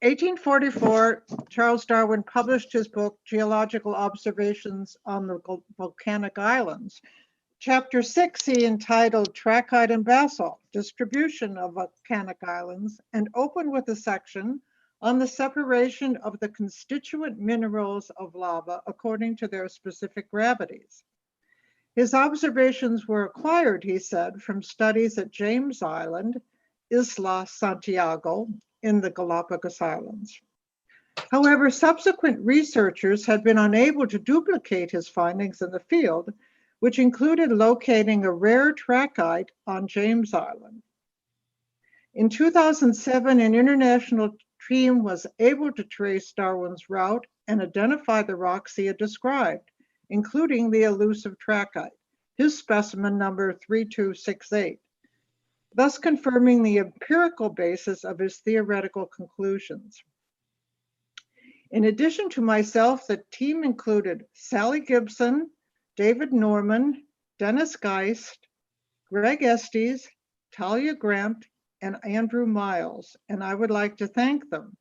1844, Charles Darwin published his book, Geological Observations on the Volcanic Islands. Chapter 6, he entitled Trachyte and Basalt, Distribution of Volcanic Islands, and opened with a section on the separation of the constituent minerals of lava according to their specific gravities. His observations were acquired, he said, from studies at James Island, Isla Santiago, in the Galapagos Islands. However, subsequent researchers had been unable to duplicate his findings in the field, which included locating a rare trachyte on James Island. In 2007, an international team was able to trace Darwin's route and identify the rocks he had described, including the elusive trachyte, his specimen number 3268, thus confirming the empirical basis of his theoretical conclusions. In addition to myself, the team included Sally Gibson, David Norman, Dennis Geist, Greg Estes, Talia Grant, and Andrew Miles, and I would like to thank them.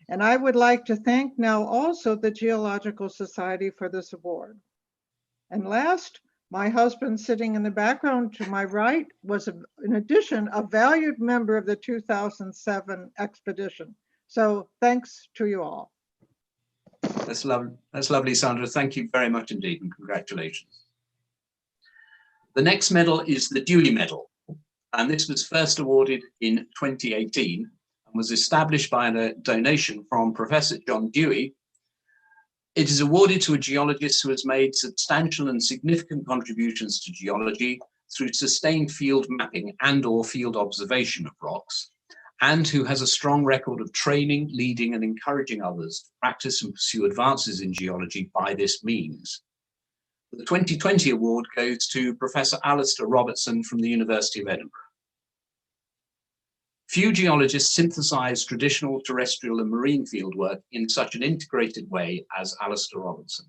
And I would like to thank now also the Geological Society for this award. And last, my husband sitting in the background to my right was, in addition, a valued member of the 2007 expedition. So thanks to you all. That's lovely, Sandra. Thank you very much indeed, and congratulations. The next medal is the Dewey Medal, and this was first awarded in 2018 and was established by a donation from Professor John Dewey. It is awarded to a geologist who has made substantial and significant contributions to geology through sustained field mapping and/or field observation of rocks, and who has a strong record of training, leading, and encouraging others to practice and pursue advances in geology by this means. The 2020 award goes to Professor Alistair Robertson from the University of Edinburgh. Few geologists synthesize traditional terrestrial and marine fieldwork in such an integrated way as Alistair Robertson,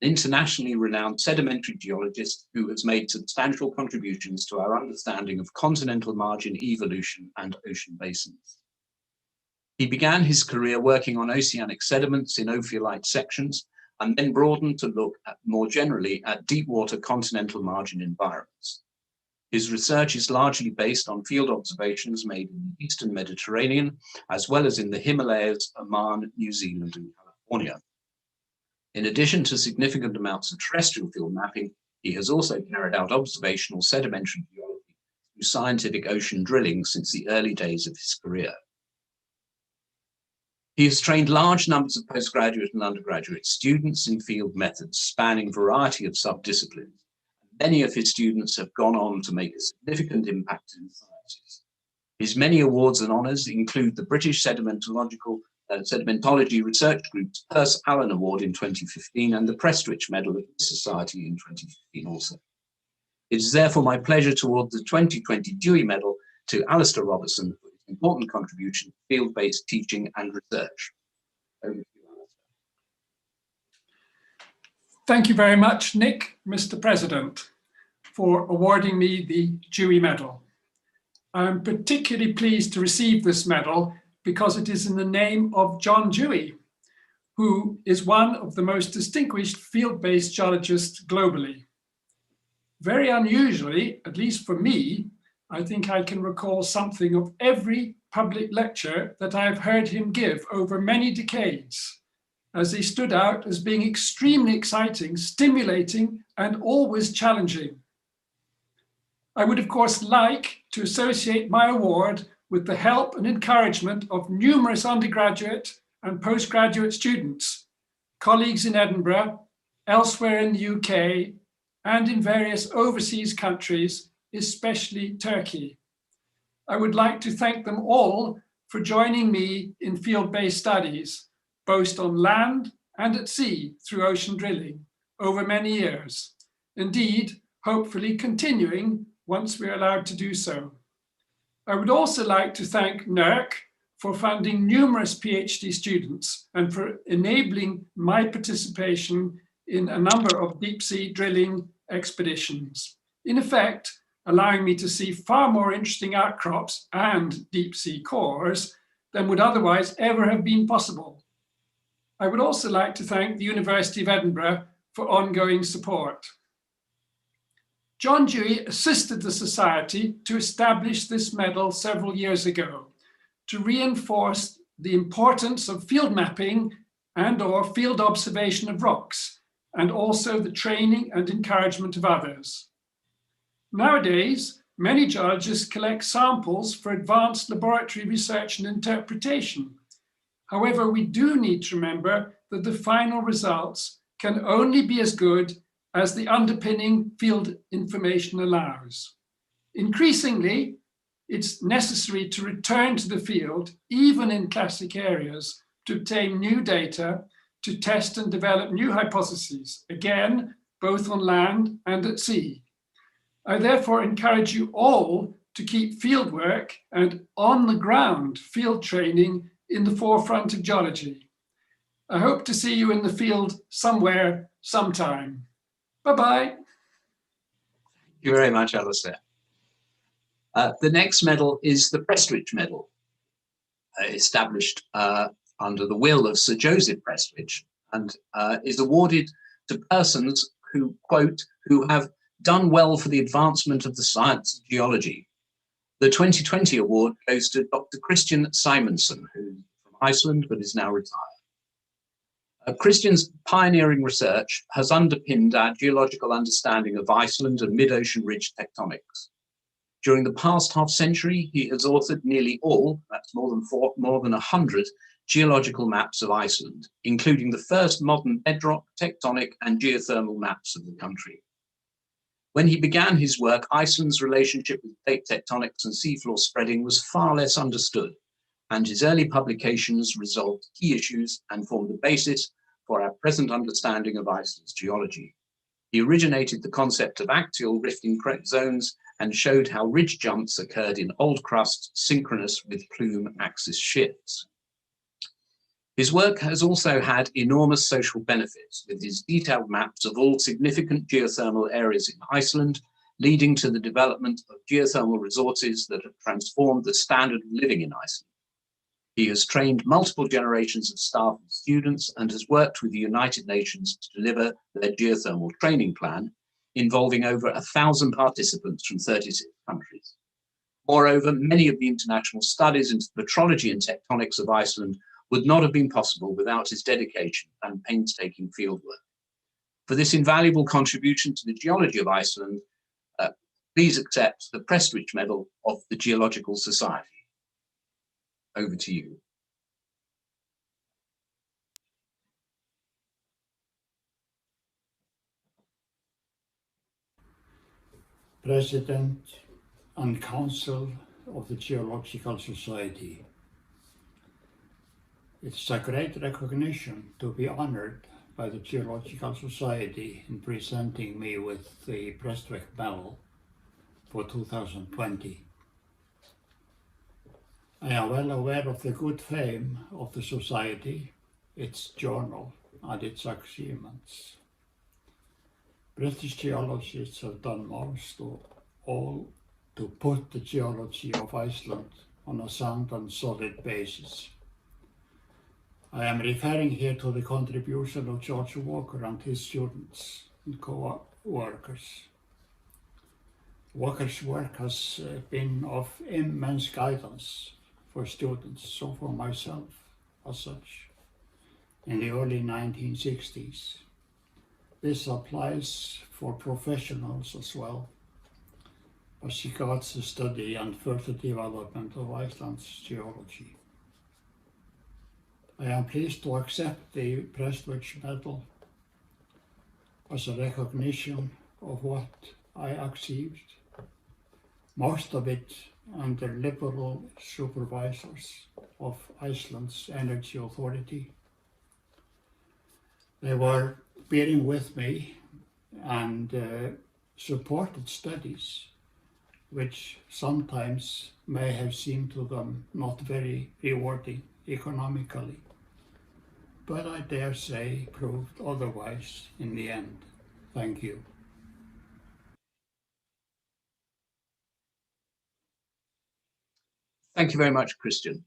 an internationally renowned sedimentary geologist who has made substantial contributions to our understanding of continental margin evolution and ocean basins. He began his career working on oceanic sediments in ophiolite sections, and then broadened to look at, more generally at deep water continental margin environments. His research is largely based on field observations made in the Eastern Mediterranean, as well as in the Himalayas, Oman, New Zealand, and California. In addition to significant amounts of terrestrial field mapping, he has also carried out observational sedimentary geology through scientific ocean drilling since the early days of his career. He has trained large numbers of postgraduate and undergraduate students in field methods spanning a variety of subdisciplines. Many of his students have gone on to make a significant impact in the sciences. His many awards and honours include the British Sedimentology Research Group's Perce Allen Award in 2015 and the Prestwich Medal of the Society in 2015 also. It is therefore my pleasure to award the 2020 Dewey Medal to Alistair Robertson for his important contribution to field-based teaching and research. Over to you, Alistair. Thank you very much, Nick, Mr. President, for awarding me the Dewey Medal. I'm particularly pleased to receive this medal because it is in the name of John Dewey, who is one of the most distinguished field-based geologists globally. Very unusually, at least for me, I think I can recall something of every public lecture that I have heard him give over many decades, as they stood out as being extremely exciting, stimulating, and always challenging. I would, of course, like to associate my award with the help and encouragement of numerous undergraduate and postgraduate students, colleagues in Edinburgh, elsewhere in the UK, and in various overseas countries, especially Turkey. I would like to thank them all for joining me in field-based studies, both on land and at sea through ocean drilling over many years. Indeed, hopefully continuing once we're allowed to do so. I would also like to thank NERC for funding numerous PhD students and for enabling my participation in a number of deep sea drilling expeditions. In effect, allowing me to see far more interesting outcrops and deep sea cores than would otherwise ever have been possible. I would also like to thank the University of Edinburgh for ongoing support. John Dewey assisted the Society to establish this medal several years ago to reinforce the importance of field mapping and/or field observation of rocks, and also the training and encouragement of others. Nowadays, many geologists collect samples for advanced laboratory research and interpretation. However, we do need to remember that the final results can only be as good as the underpinning field information allows. Increasingly, it's necessary to return to the field, even in classic areas, to obtain new data, to test and develop new hypotheses, again, both on land and at sea. I therefore encourage you all to keep fieldwork and on-the-ground field training in the forefront of geology. I hope to see you in the field somewhere, sometime. Bye-bye. Thank you very much, Alistair. The next medal is the Prestwich Medal, established under the will of Sir Joseph Prestwich, and is awarded to persons who, quote, who have done well for the advancement of the science of geology. The 2020 award goes to Dr. Christian Simonsen, who's from Iceland but is now retired. Christian's pioneering research has underpinned our geological understanding of Iceland and mid-ocean ridge tectonics. During the past half century, he has authored nearly all, that's more than 100, geological maps of Iceland, including the first modern bedrock, tectonic, and geothermal maps of the country. When he began his work, Iceland's relationship with plate tectonics and seafloor spreading was far less understood, and his early publications resolved key issues and formed the basis for our present understanding of Iceland's geology. He originated the concept of axial rifting zones and showed how ridge jumps occurred in old crust synchronous with plume axis shifts. His work has also had enormous social benefits, with his detailed maps of all significant geothermal areas in Iceland, leading to the development of geothermal resources that have transformed the standard of living in Iceland. He has trained multiple generations of staff and students and has worked with the United Nations to deliver their geothermal training plan, involving over 1,000 participants from 36 countries. Moreover, many of the international studies into the petrology and tectonics of Iceland would not have been possible without his dedication and painstaking fieldwork. For this invaluable contribution to the geology of Iceland, please accept the Prestwich Medal of the Geological Society. Over to you. President and Council of the Geological Society. It's a great recognition to be honored by the Geological Society in presenting me with the Prestwich Medal for 2020. I am well aware of the good fame of the Society, its journal, and its achievements. British geologists have done most of all to put the geology of Iceland on a sound and solid basis. I am referring here to the contribution of George Walker and his students and co-workers. Walker's work has been of immense guidance for students, so for myself as such, in the early 1960s. This applies for professionals as well, as regards the study and further development of Iceland's geology. I am pleased to accept the Prestige Medal as a recognition of what I achieved, most of it under liberal supervisors of Iceland's Energy Authority. They were bearing with me and supported studies which sometimes may have seemed to them not very rewarding economically, but I dare say proved otherwise in the end. Thank you. Thank you very much, Christian.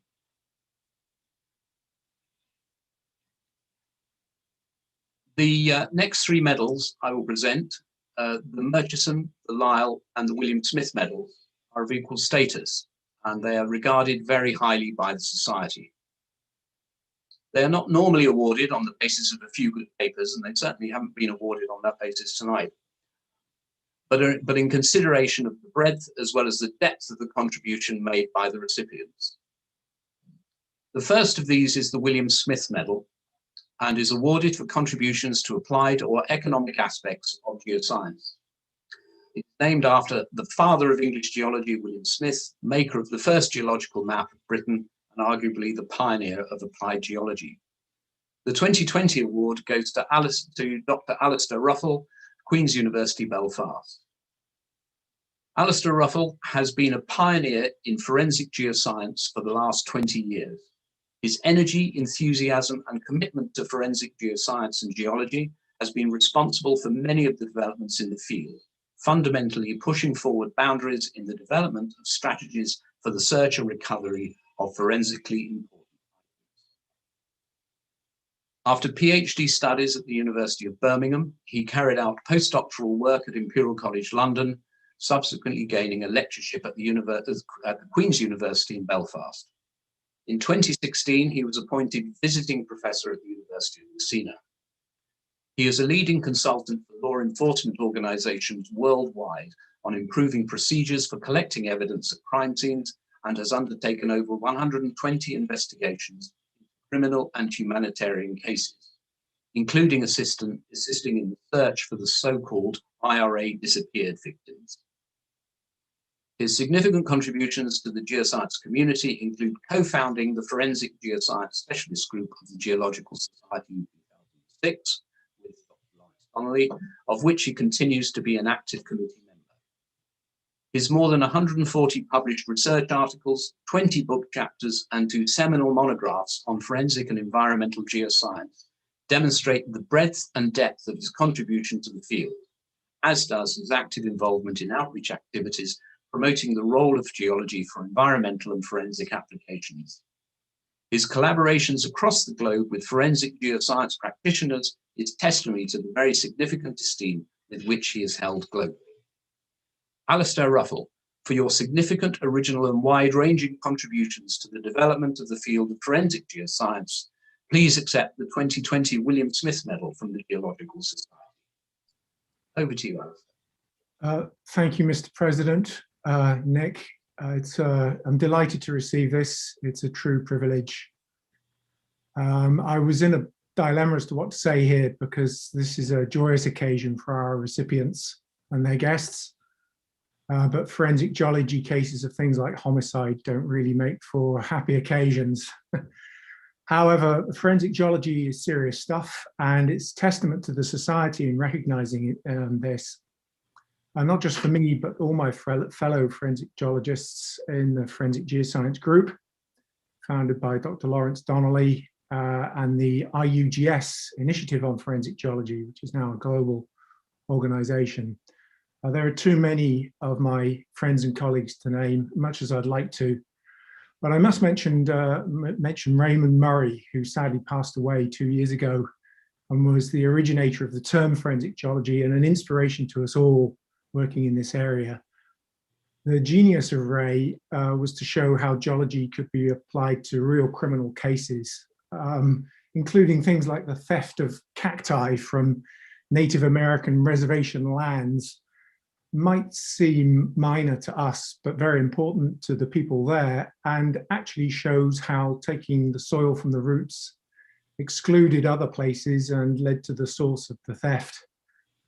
The next three medals I will present, the Murchison, the Lyell, and the William Smith medals, are of equal status, and they are regarded very highly by the Society. They are not normally awarded on the basis of a few good papers, and they certainly haven't been awarded on that basis tonight, but in consideration of the breadth as well as the depth of the contribution made by the recipients. The first of these is the William Smith Medal, and is awarded for contributions to applied or economic aspects of geoscience. It's named after the father of English geology, William Smith, maker of the first geological map of Britain, and arguably the pioneer of applied geology. The 2020 award goes to Dr. Alistair Ruffell, Queen's University, Belfast. Alistair Ruffell has been a pioneer in forensic geoscience for the last 20 years. His energy, enthusiasm, and commitment to forensic geoscience and geology has been responsible for many of the developments in the field, fundamentally pushing forward boundaries in the development of strategies for the search and recovery of forensically important items. After PhD studies at the University of Birmingham, he carried out postdoctoral work at Imperial College London, subsequently gaining a lectureship at the Queen's University in Belfast. In 2016, he was appointed visiting professor at the University of Messina. He is a leading consultant for law enforcement organizations worldwide on improving procedures for collecting evidence at crime scenes, and has undertaken over 120 investigations in criminal and humanitarian cases, including assisting in the search for the so-called IRA disappeared victims. His significant contributions to the geoscience community include co-founding the Forensic Geoscience Specialist Group of the Geological Society in 2006 with Dr. Lawrence Donnelly, of which he continues to be an active committee member. His more than 140 published research articles, 20 book chapters, and 2 seminal monographs on forensic and environmental geoscience demonstrate the breadth and depth of his contribution to the field, as does his active involvement in outreach activities promoting the role of geology for environmental and forensic applications. His collaborations across the globe with forensic geoscience practitioners is testimony to the very significant esteem with which he is held globally. Alistair Ruffell, for your significant, original and wide-ranging contributions to the development of the field of forensic geoscience, please accept the 2020 William Smith Medal from the Geological Society. Over to you, Alistair. Thank you, Mr. President. Nick, I'm delighted to receive this. It's a true privilege. I was in a dilemma as to what to say here because this is a joyous occasion for our recipients and their guests. But forensic geology cases of things like homicide don't really make for happy occasions. However, forensic geology is serious stuff, and it's testament to the society in recognizing this. Not just for me, but all my fellow forensic geologists in the Forensic Geoscience Group, founded by Dr. Lawrence Donnelly, and the IUGS Initiative on Forensic Geology, which is now a global organization. There are too many of my friends and colleagues to name, much as I'd like to, but I must mention Raymond Murray, who sadly passed away 2 years ago and was the originator of the term forensic geology and an inspiration to us all working in this area. The genius of Ray was to show how geology could be applied to real criminal cases, including things like the theft of cacti from Native American reservation lands. Might seem minor to us, but very important to the people there, and actually shows how taking the soil from the roots excluded other places and led to the source of the theft,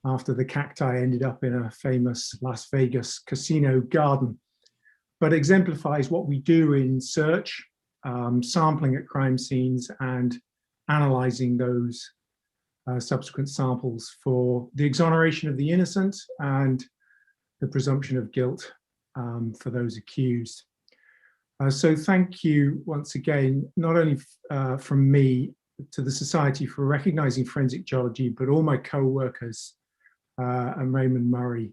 after the cacti ended up in a famous Las Vegas casino garden. But exemplifies what we do in search, sampling at crime scenes and analyzing those subsequent samples for the exoneration of the innocent and the presumption of guilt for those accused. So thank you once again, not only from me to the Society for recognizing forensic geology, but all my co-workers and Raymond Murray.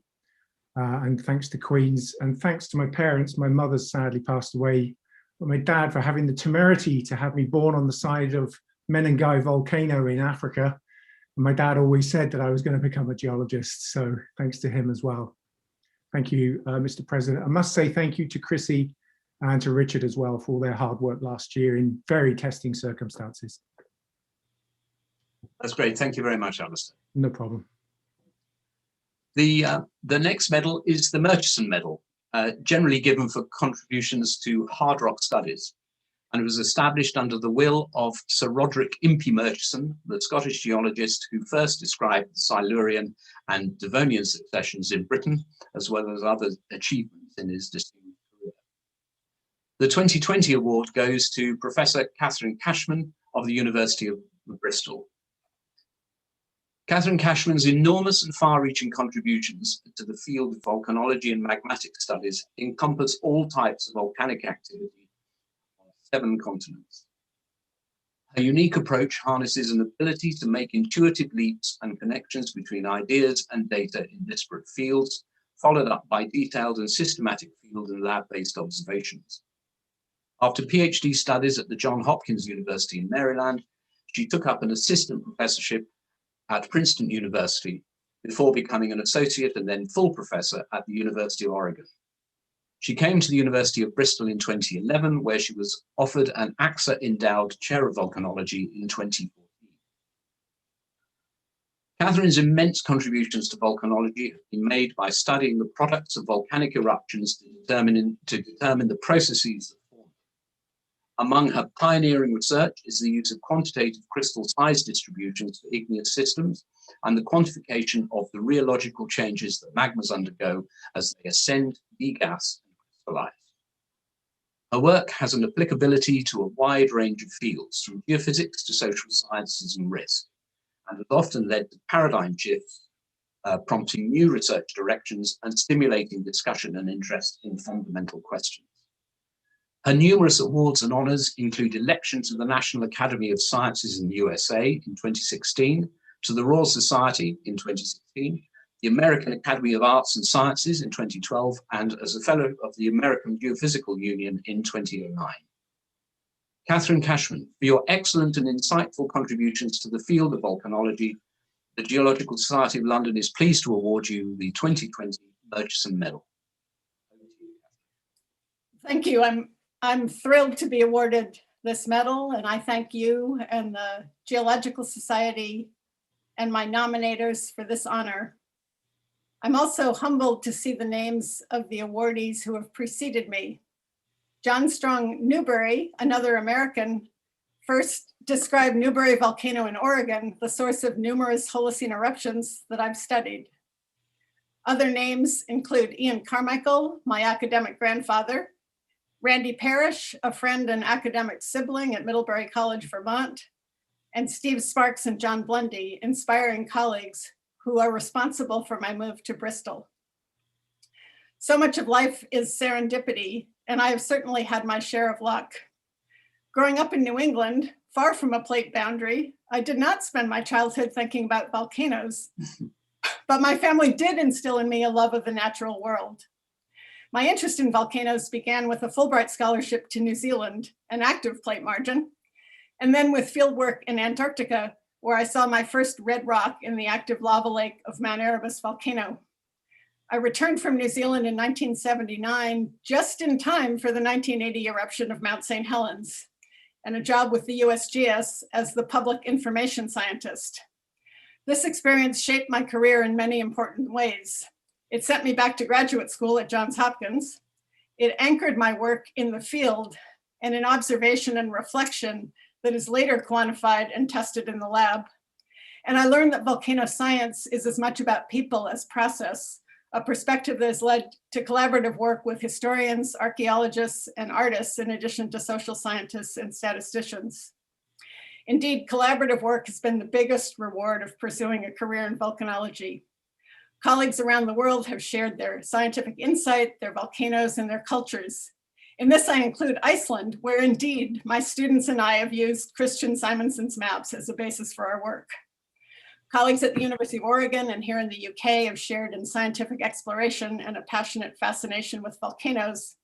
And thanks to Queen's, and thanks to my parents. My mother's sadly passed away, but my dad for having the temerity to have me born on the side of Menengai volcano in Africa. And my dad always said that I was going to become a geologist, so thanks to him as well. Thank you, Mr. President. I must say thank you to Chrissy and to Richard as well for all their hard work last year in very testing circumstances. That's great. Thank you very much, Alistair. No problem. The next medal is the Murchison Medal, generally given for contributions to hard rock studies. And it was established under the will of Sir Roderick Impey Murchison, the Scottish geologist who first described the Silurian and Devonian successions in Britain, as well as other achievements in his distinguished career. The 2020 award goes to Professor Catherine Cashman of the University of Bristol. Catherine Cashman's enormous and far-reaching contributions to the field of volcanology and magmatic studies encompass all types of volcanic activity on 7 continents. Her unique approach harnesses an ability to make intuitive leaps and connections between ideas and data in disparate fields, followed up by detailed and systematic field and lab-based observations. After PhD studies at the Johns Hopkins University in Maryland, she took up an assistant professorship at Princeton University before becoming an associate and then full professor at the University of Oregon. She came to the University of Bristol in 2011, where she was offered an AXA-endowed chair of volcanology in 2014. Catherine's immense contributions to volcanology have been made by studying the products of volcanic eruptions to determine the processes that form them. Among her pioneering research is the use of quantitative crystal size distributions for igneous systems and the quantification of the rheological changes that magmas undergo as they ascend, degas, and crystallize. Her work has an applicability to a wide range of fields, from geophysics to social sciences and risk, and has often led to paradigm shifts, prompting new research directions and stimulating discussion and interest in fundamental questions. Her numerous awards and honors include election to the National Academy of Sciences in the USA in 2016, to the Royal Society in 2016, the American Academy of Arts and Sciences in 2012, and as a Fellow of the American Geophysical Union in 2009. Catherine Cashman, for your excellent and insightful contributions to the field of volcanology, the Geological Society of London is pleased to award you the 2020 Murchison Medal. Thank you. I'm thrilled to be awarded this medal, and I thank you and the Geological Society and my nominators for this honor. I'm also humbled to see the names of the awardees who have preceded me. John Strong Newberry, another American, first described Newberry Volcano in Oregon, the source of numerous Holocene eruptions that I've studied. Other names include Ian Carmichael, my academic grandfather, Randy Parrish, a friend and academic sibling at Middlebury College, Vermont, and Steve Sparks and John Blundy, inspiring colleagues who are responsible for my move to Bristol. So much of life is serendipity, and I have certainly had my share of luck. Growing up in New England, far from a plate boundary, I did not spend my childhood thinking about volcanoes, but my family did instill in me a love of the natural world. My interest in volcanoes began with a Fulbright scholarship to New Zealand, an active plate margin, and then with fieldwork in Antarctica, where I saw my first red rock in the active lava lake of Mount Erebus volcano. I returned from New Zealand in 1979, just in time for the 1980 eruption of Mount St. Helens, and a job with the USGS as the public information scientist. This experience shaped my career in many important ways. It sent me back to graduate school at Johns Hopkins. It anchored my work in the field and in observation and reflection that is later quantified and tested in the lab. And I learned that volcano science is as much about people as process, a perspective that has led to collaborative work with historians, archaeologists, and artists, in addition to social scientists and statisticians. Indeed, collaborative work has been the biggest reward of pursuing a career in volcanology. Colleagues around the world have shared their scientific insight, their volcanoes, and their cultures. In this, I include Iceland, where indeed my students and I have used Christian Simonson's maps as a basis for our work. Colleagues at the University of Oregon and here in the UK have shared in scientific exploration and a passionate fascination with volcanoes,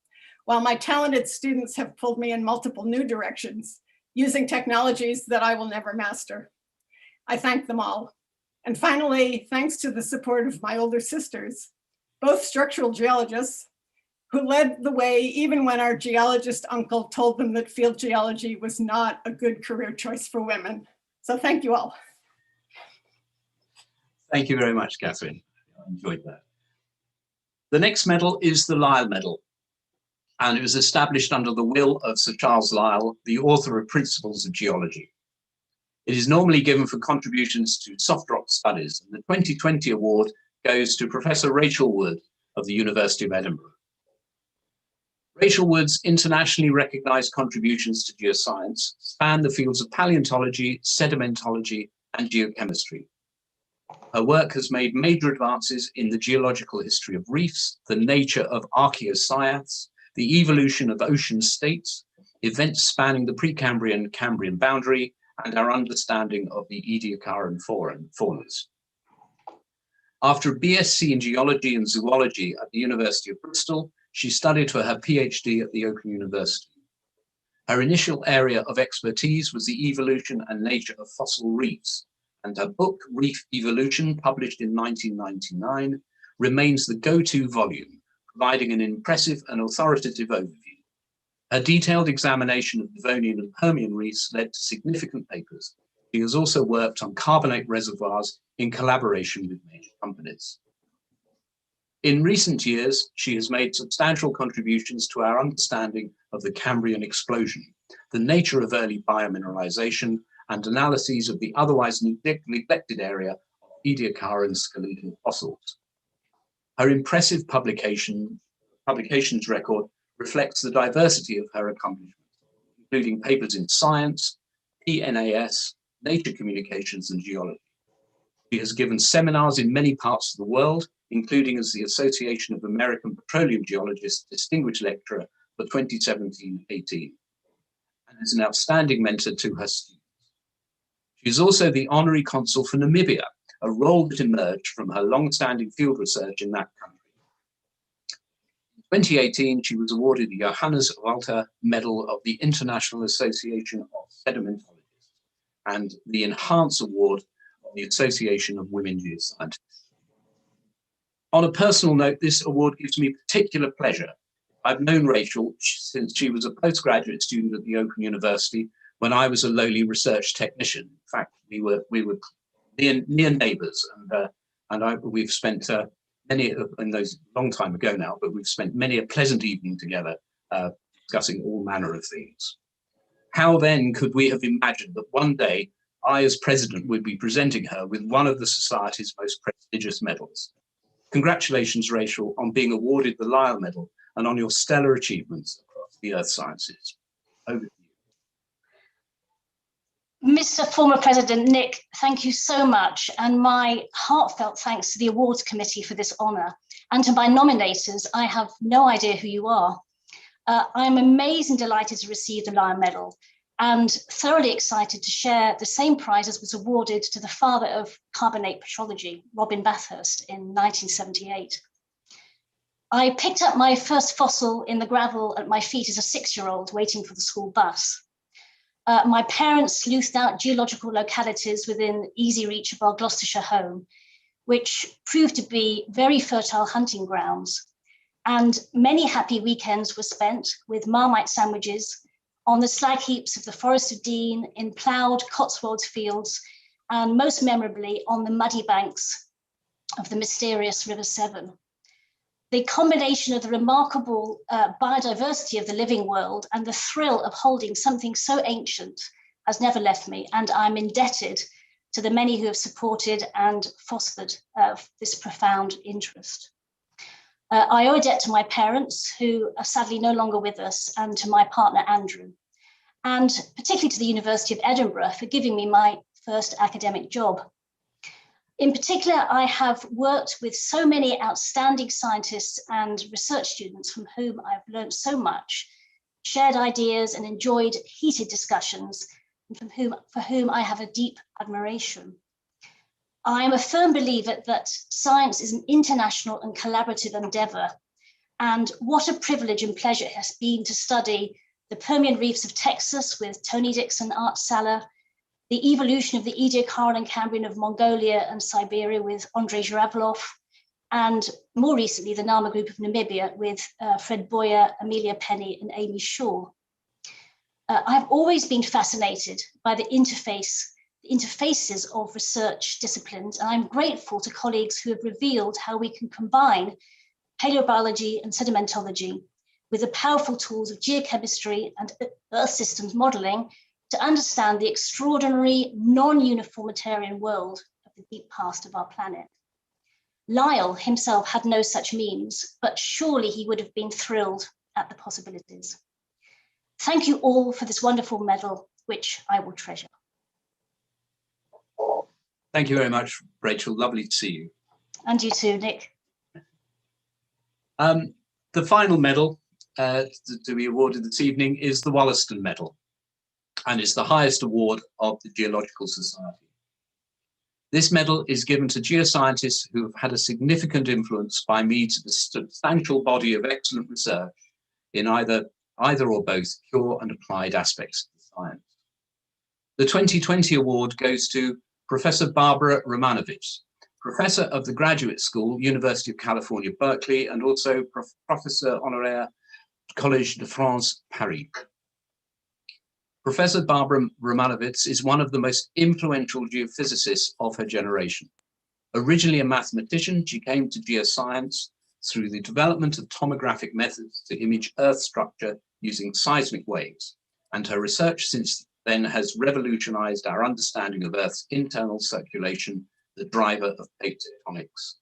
while my talented students have pulled me in multiple new directions, using technologies that I will never master. I thank them all. And finally, thanks to the support of my older sisters, both structural geologists, who led the way even when our geologist uncle told them that field geology was not a good career choice for women. So thank you all. Thank you very much, Catherine. I enjoyed that. The next medal is the Lyell Medal, and it was established under the will of Sir Charles Lyell, the author of Principles of Geology. It is normally given for contributions to soft rock studies, and the 2020 award goes to Professor Rachel Wood of the University of Edinburgh. Rachel Wood's internationally recognized contributions to geoscience span the fields of paleontology, sedimentology, and geochemistry. Her work has made major advances in the geological history of reefs, the nature of archaeocyaths, the evolution of ocean states, events spanning the Precambrian-Cambrian boundary, and our understanding of the Ediacaran faunas. After a BSc in geology and zoology at the University of Bristol, she studied for her PhD at the Open University. Her initial area of expertise was the evolution and nature of fossil reefs, and her book, Reef Evolution, published in 1999, remains the go-to volume, providing an impressive and authoritative overview. A detailed examination of Devonian and Permian reefs led to significant papers. She has also worked on carbonate reservoirs in collaboration with major companies. In recent years, she has made substantial contributions to our understanding of the Cambrian explosion, the nature of early biomineralization, and analyses of the otherwise neglected area of Ediacaran skeletal fossils. Her impressive publications record reflects the diversity of her accomplishments, including papers in science, PNAS, nature communications, and geology. She has given seminars in many parts of the world, including as the Association of American Petroleum Geologists Distinguished Lecturer for 2017-18, and is an outstanding mentor to her students. She is also the Honorary Consul for Namibia, a role that emerged from her long-standing field research in that country. In 2018, she was awarded the Johannes Walter Medal of the International Association of Sedimentologists and the Enhance Award of the Association of Women Geoscientists. On a personal note, this award gives me particular pleasure. I've known Rachel since she was a postgraduate student at the Open University when I was a lowly research technician. In fact, we were near neighbours, and we've spent many, in those long time ago now, but we've spent many a pleasant evening together discussing all manner of things. How then could we have imagined that one day I, as president, would be presenting her with one of the Society's most prestigious medals? Congratulations, Rachel, on being awarded the Lyell Medal and on your stellar achievements across the earth sciences. Over to you. Mr. Former President Nick, thank you so much, and my heartfelt thanks to the awards committee for this honour, and to my nominators. I have no idea who you are. I am amazed and delighted to receive the Lyell Medal, and thoroughly excited to share the same prize as was awarded to the father of carbonate petrology, Robin Bathurst, in 1978. I picked up my first fossil in the gravel at my feet as a 6-year-old waiting for the school bus. My parents sleuthed out geological localities within easy reach of our Gloucestershire home, which proved to be very fertile hunting grounds. And many happy weekends were spent with Marmite sandwiches on the slag heaps of the Forest of Dean, in ploughed Cotswolds fields, and most memorably on the muddy banks of the mysterious River Severn. The combination of the remarkable biodiversity of the living world and the thrill of holding something so ancient has never left me, and I'm indebted to the many who have supported and fostered this profound interest. I owe a debt to my parents, who are sadly no longer with us, and to my partner, Andrew, and particularly to the University of Edinburgh for giving me my first academic job. In particular, I have worked with so many outstanding scientists and research students from whom I've learned so much, shared ideas and enjoyed heated discussions, and for whom I have a deep admiration. I am a firm believer that science is an international and collaborative endeavour, and what a privilege and pleasure it has been to study the Permian reefs of Texas with Tony Dixon, Art Saller, the evolution of the Ediacaran Cambrian of Mongolia and Siberia with Andrei Zhuravlov, and more recently, the Nama group of Namibia with Fred Boyer, Amelia Penny, and Amy Shaw. I've always been fascinated by the interfaces of research disciplines, and I'm grateful to colleagues who have revealed how we can combine paleobiology and sedimentology with the powerful tools of geochemistry and Earth systems modeling to understand the extraordinary non-uniformitarian world of the deep past of our planet. Lyell himself had no such means, but surely he would have been thrilled at the possibilities. Thank you all for this wonderful medal, which I will treasure. Thank you very much, Rachel. Lovely to see you. And you too, Nick. The final medal to be awarded this evening is the Wollaston Medal, and is the highest award of the Geological Society. This medal is given to geoscientists who have had a significant influence by means of a substantial body of excellent research in either or both pure and applied aspects of science. The 2020 award goes to Professor Barbara Romanovich, Professor of the Graduate School, University of California, Berkeley, and also Professor Honoraire, Collège de France, Paris. Professor Barbara Romanovich is one of the most influential geophysicists of her generation. Originally a mathematician, she came to geoscience through the development of tomographic methods to image Earth structure using seismic waves, and her research since then has revolutionized our understanding of Earth's internal circulation, the driver of plate tectonics.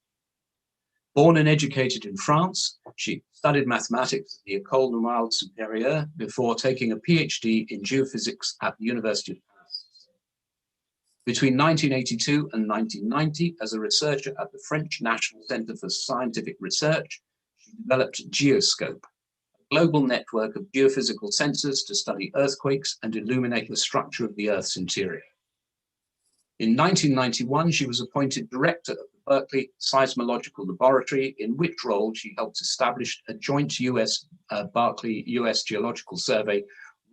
Born and educated in France, she studied mathematics at the École Normale Supérieure before taking a PhD in geophysics at the University of Paris. Between 1982 and 1990, as a researcher at the French National Centre for Scientific Research, she developed Geoscope, a global network of geophysical sensors to study earthquakes and illuminate the structure of the Earth's interior. In 1991, she was appointed director of the Berkeley Seismological Laboratory, in which role she helped establish a joint Berkeley US Geological Survey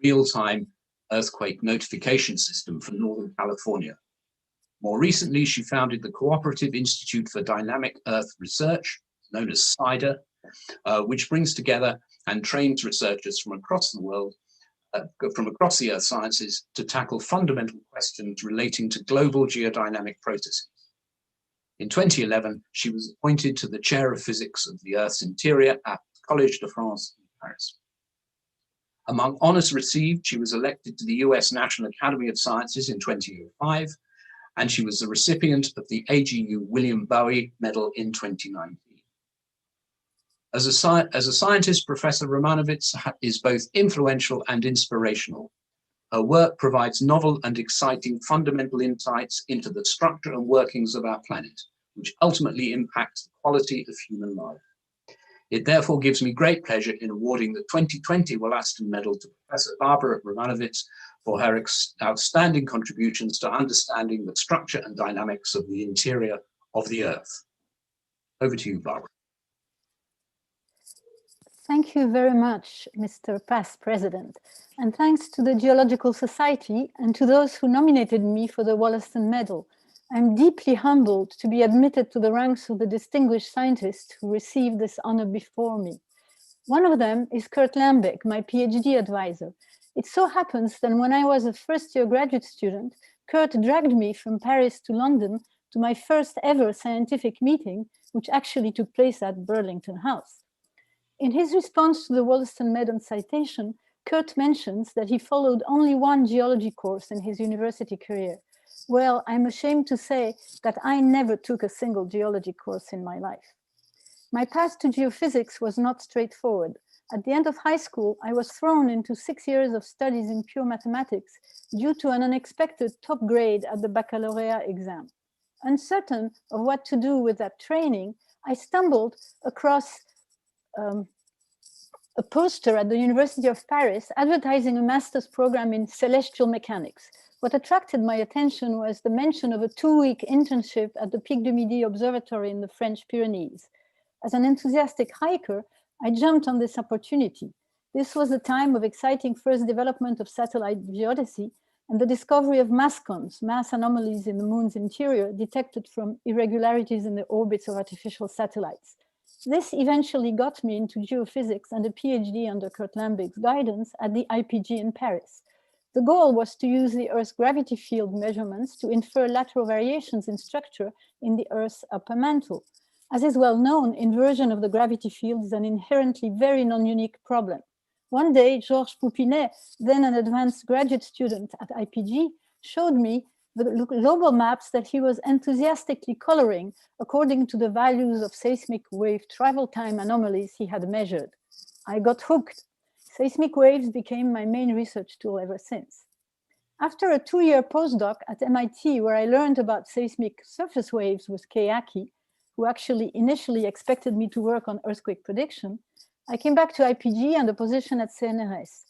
real-time earthquake notification system for Northern California. More recently, she founded the Cooperative Institute for Dynamic Earth Research, known as CIDER, which brings together and trains researchers from across the world, from across the earth sciences, to tackle fundamental questions relating to global geodynamic processes. In 2011, she was appointed to the Chair of Physics of the Earth's Interior at Collège de France in Paris. Among honors received, she was elected to the US National Academy of Sciences in 2005, and she was the recipient of the AGU William Bowie Medal in 2019. As a scientist, Professor Romanovich is both influential and inspirational. Her work provides novel and exciting fundamental insights into the structure and workings of our planet, which ultimately impacts the quality of human life. It therefore gives me great pleasure in awarding the 2020 Wollaston Medal to Professor Barbara Romanovich for her outstanding contributions to understanding the structure and dynamics of the interior of the Earth. Over to you, Barbara. Thank you very much, Mr. Past President, and thanks to the Geological Society and to those who nominated me for the Wollaston Medal. I'm deeply humbled to be admitted to the ranks of the distinguished scientists who received this honor before me. One of them is Kurt Lambeck, my PhD advisor. It so happens that when I was a first-year graduate student, Kurt dragged me from Paris to London to my first ever scientific meeting, which actually took place at Burlington House. In his response to the Wollaston Medal citation, Kurt mentions that he followed only one geology course in his university career. Well, I'm ashamed to say that I never took a single geology course in my life. My path to geophysics was not straightforward. At the end of high school, I was thrown into 6 years of studies in pure mathematics due to an unexpected top grade at the baccalaureate exam. Uncertain of what to do with that training, I stumbled across a poster at the University of Paris advertising a master's program in celestial mechanics. What attracted my attention was the mention of a 2-week internship at the Pic du Midi Observatory in the French Pyrenees. As an enthusiastic hiker, I jumped on this opportunity. This was a time of exciting first development of satellite geodesy and the discovery of mascons, mass anomalies in the moon's interior detected from irregularities in the orbits of artificial satellites. This eventually got me into geophysics and a PhD under Kurt Lambeck's guidance at the IPG in Paris. The goal was to use the Earth's gravity field measurements to infer lateral variations in structure in the Earth's upper mantle. As is well known, inversion of the gravity field is an inherently very non-unique problem. One day, Georges Poupinet, then an advanced graduate student at IPG, showed me the global maps that he was enthusiastically coloring according to the values of seismic wave travel time anomalies he had measured. I got hooked. Seismic waves became my main research tool ever since. After a 2-year postdoc at MIT, where I learned about seismic surface waves with Kei Aki, who actually initially expected me to work on earthquake prediction, I came back to IPG and a position at CNRS.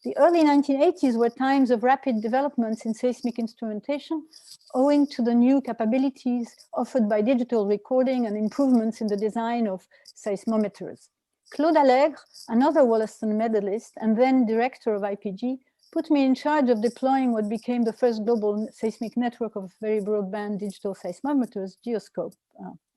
The early 1980s were times of rapid developments in seismic instrumentation, owing to the new capabilities offered by digital recording and improvements in the design of seismometers. Claude Allègre, another Wollaston medalist and then director of IPG, put me in charge of deploying what became the first global seismic network of very broadband digital seismometers, Geoscope,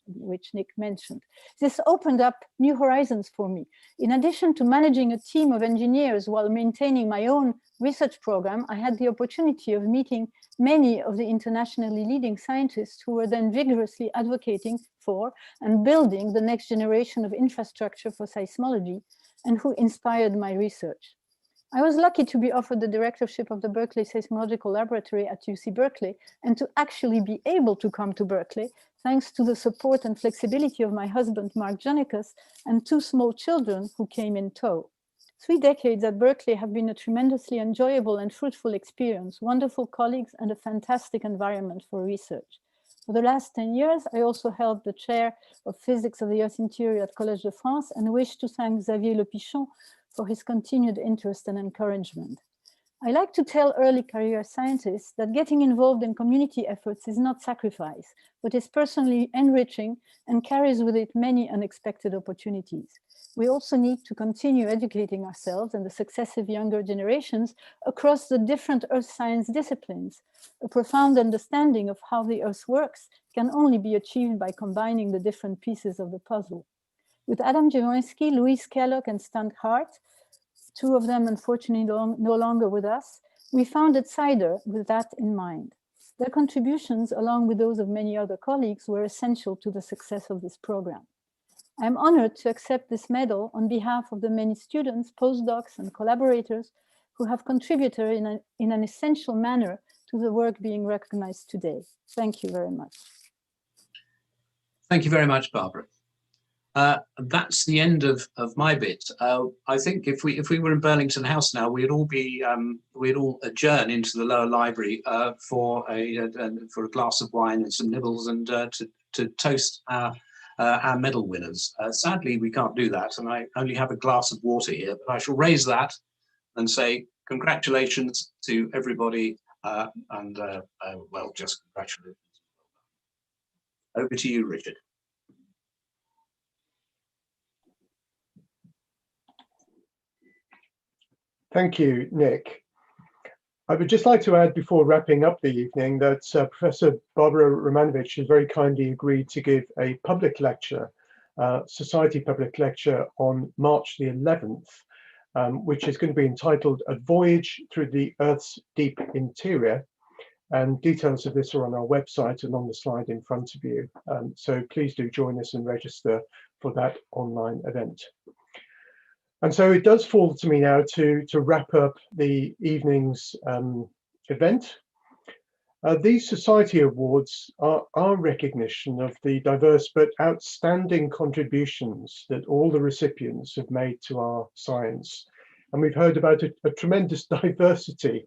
which Nick mentioned. This opened up new horizons for me. In addition to managing a team of engineers while maintaining my own research program, I had the opportunity of meeting many of the internationally leading scientists who were then vigorously advocating for and building the next generation of infrastructure for seismology and who inspired my research. I was lucky to be offered the directorship of the Berkeley Seismological Laboratory at UC Berkeley and to actually be able to come to Berkeley thanks to the support and flexibility of my husband, Mark Jonicus, and 2 small children who came in tow. 3 decades at Berkeley have been a tremendously enjoyable and fruitful experience, wonderful colleagues, and a fantastic environment for research. For the last 10 years, I also held the chair of physics of the Earth's interior at Collège de France and wish to thank Xavier Le Pichon for his continued interest and encouragement. I like to tell early career scientists that getting involved in community efforts is not sacrifice, but is personally enriching and carries with it many unexpected opportunities. We also need to continue educating ourselves and the successive younger generations across the different earth science disciplines. A profound understanding of how the earth works can only be achieved by combining the different pieces of the puzzle. With Adam Jaworski, Louise Kellogg, and Stan Hart, 2 of them unfortunately no longer with us, we founded CIDER with that in mind. Their contributions, along with those of many other colleagues, were essential to the success of this program. I am honored to accept this medal on behalf of the many students, postdocs, and collaborators who have contributed in an essential manner to the work being recognized today. Thank you very much. Thank you very much, Barbara. That's the end of my bit. I think if we were in Burlington House now, we'd all adjourn into the lower library for a glass of wine and some nibbles and to toast our medal winners. Sadly, we can't do that, and I only have a glass of water here. But I shall raise that and say congratulations to everybody, and well, just congratulations. Over to you, Richard. Thank you, Nick. I would just like to add before wrapping up the evening that Professor Barbara Romanovich has very kindly agreed to give a public lecture, Society public lecture on March the 11th, which is going to be entitled A Voyage Through the Earth's Deep Interior. And details of this are on our website and on the slide in front of you. So please do join us and register for that online event. And so it does fall to me now to wrap up the evening's event. These Society Awards are our recognition of the diverse but outstanding contributions that all the recipients have made to our science. And we've heard about a tremendous diversity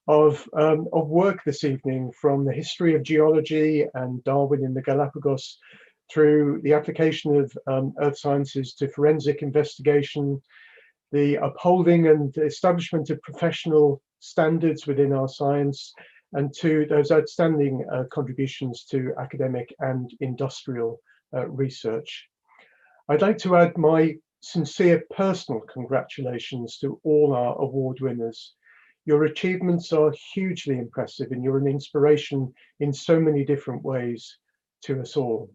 of work this evening, from the history of geology and Darwin in the Galapagos, through the application of earth sciences to forensic investigation, the upholding and establishment of professional standards within our science, and to those outstanding contributions to academic and industrial research. I'd like to add my sincere personal congratulations to all our award winners. Your achievements are hugely impressive, and you're an inspiration in so many different ways to us all.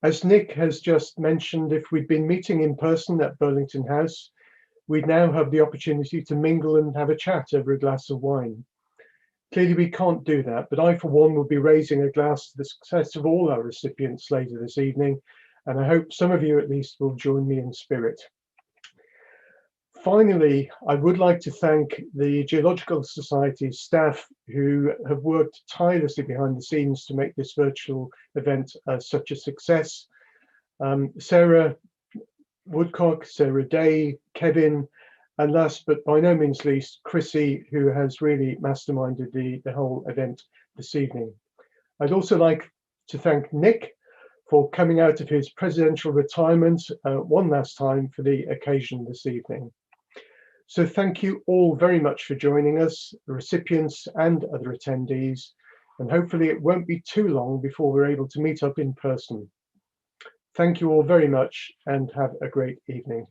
As Nick has just mentioned, if we'd been meeting in person at Burlington House, we'd now have the opportunity to mingle and have a chat over a glass of wine. Clearly we can't do that, but I for one will be raising a glass to the success of all our recipients later this evening, and I hope some of you at least will join me in spirit. Finally, I would like to thank the Geological Society staff who have worked tirelessly behind the scenes to make this virtual event such a success. Sarah Woodcock, Sarah Day, Kevin, and last but by no means least, Chrissy, who has really masterminded the whole event this evening. I'd also like to thank Nick for coming out of his presidential retirement one last time for the occasion this evening. So thank you all very much for joining us, the recipients and other attendees, and hopefully it won't be too long before we're able to meet up in person. Thank you all very much and have a great evening.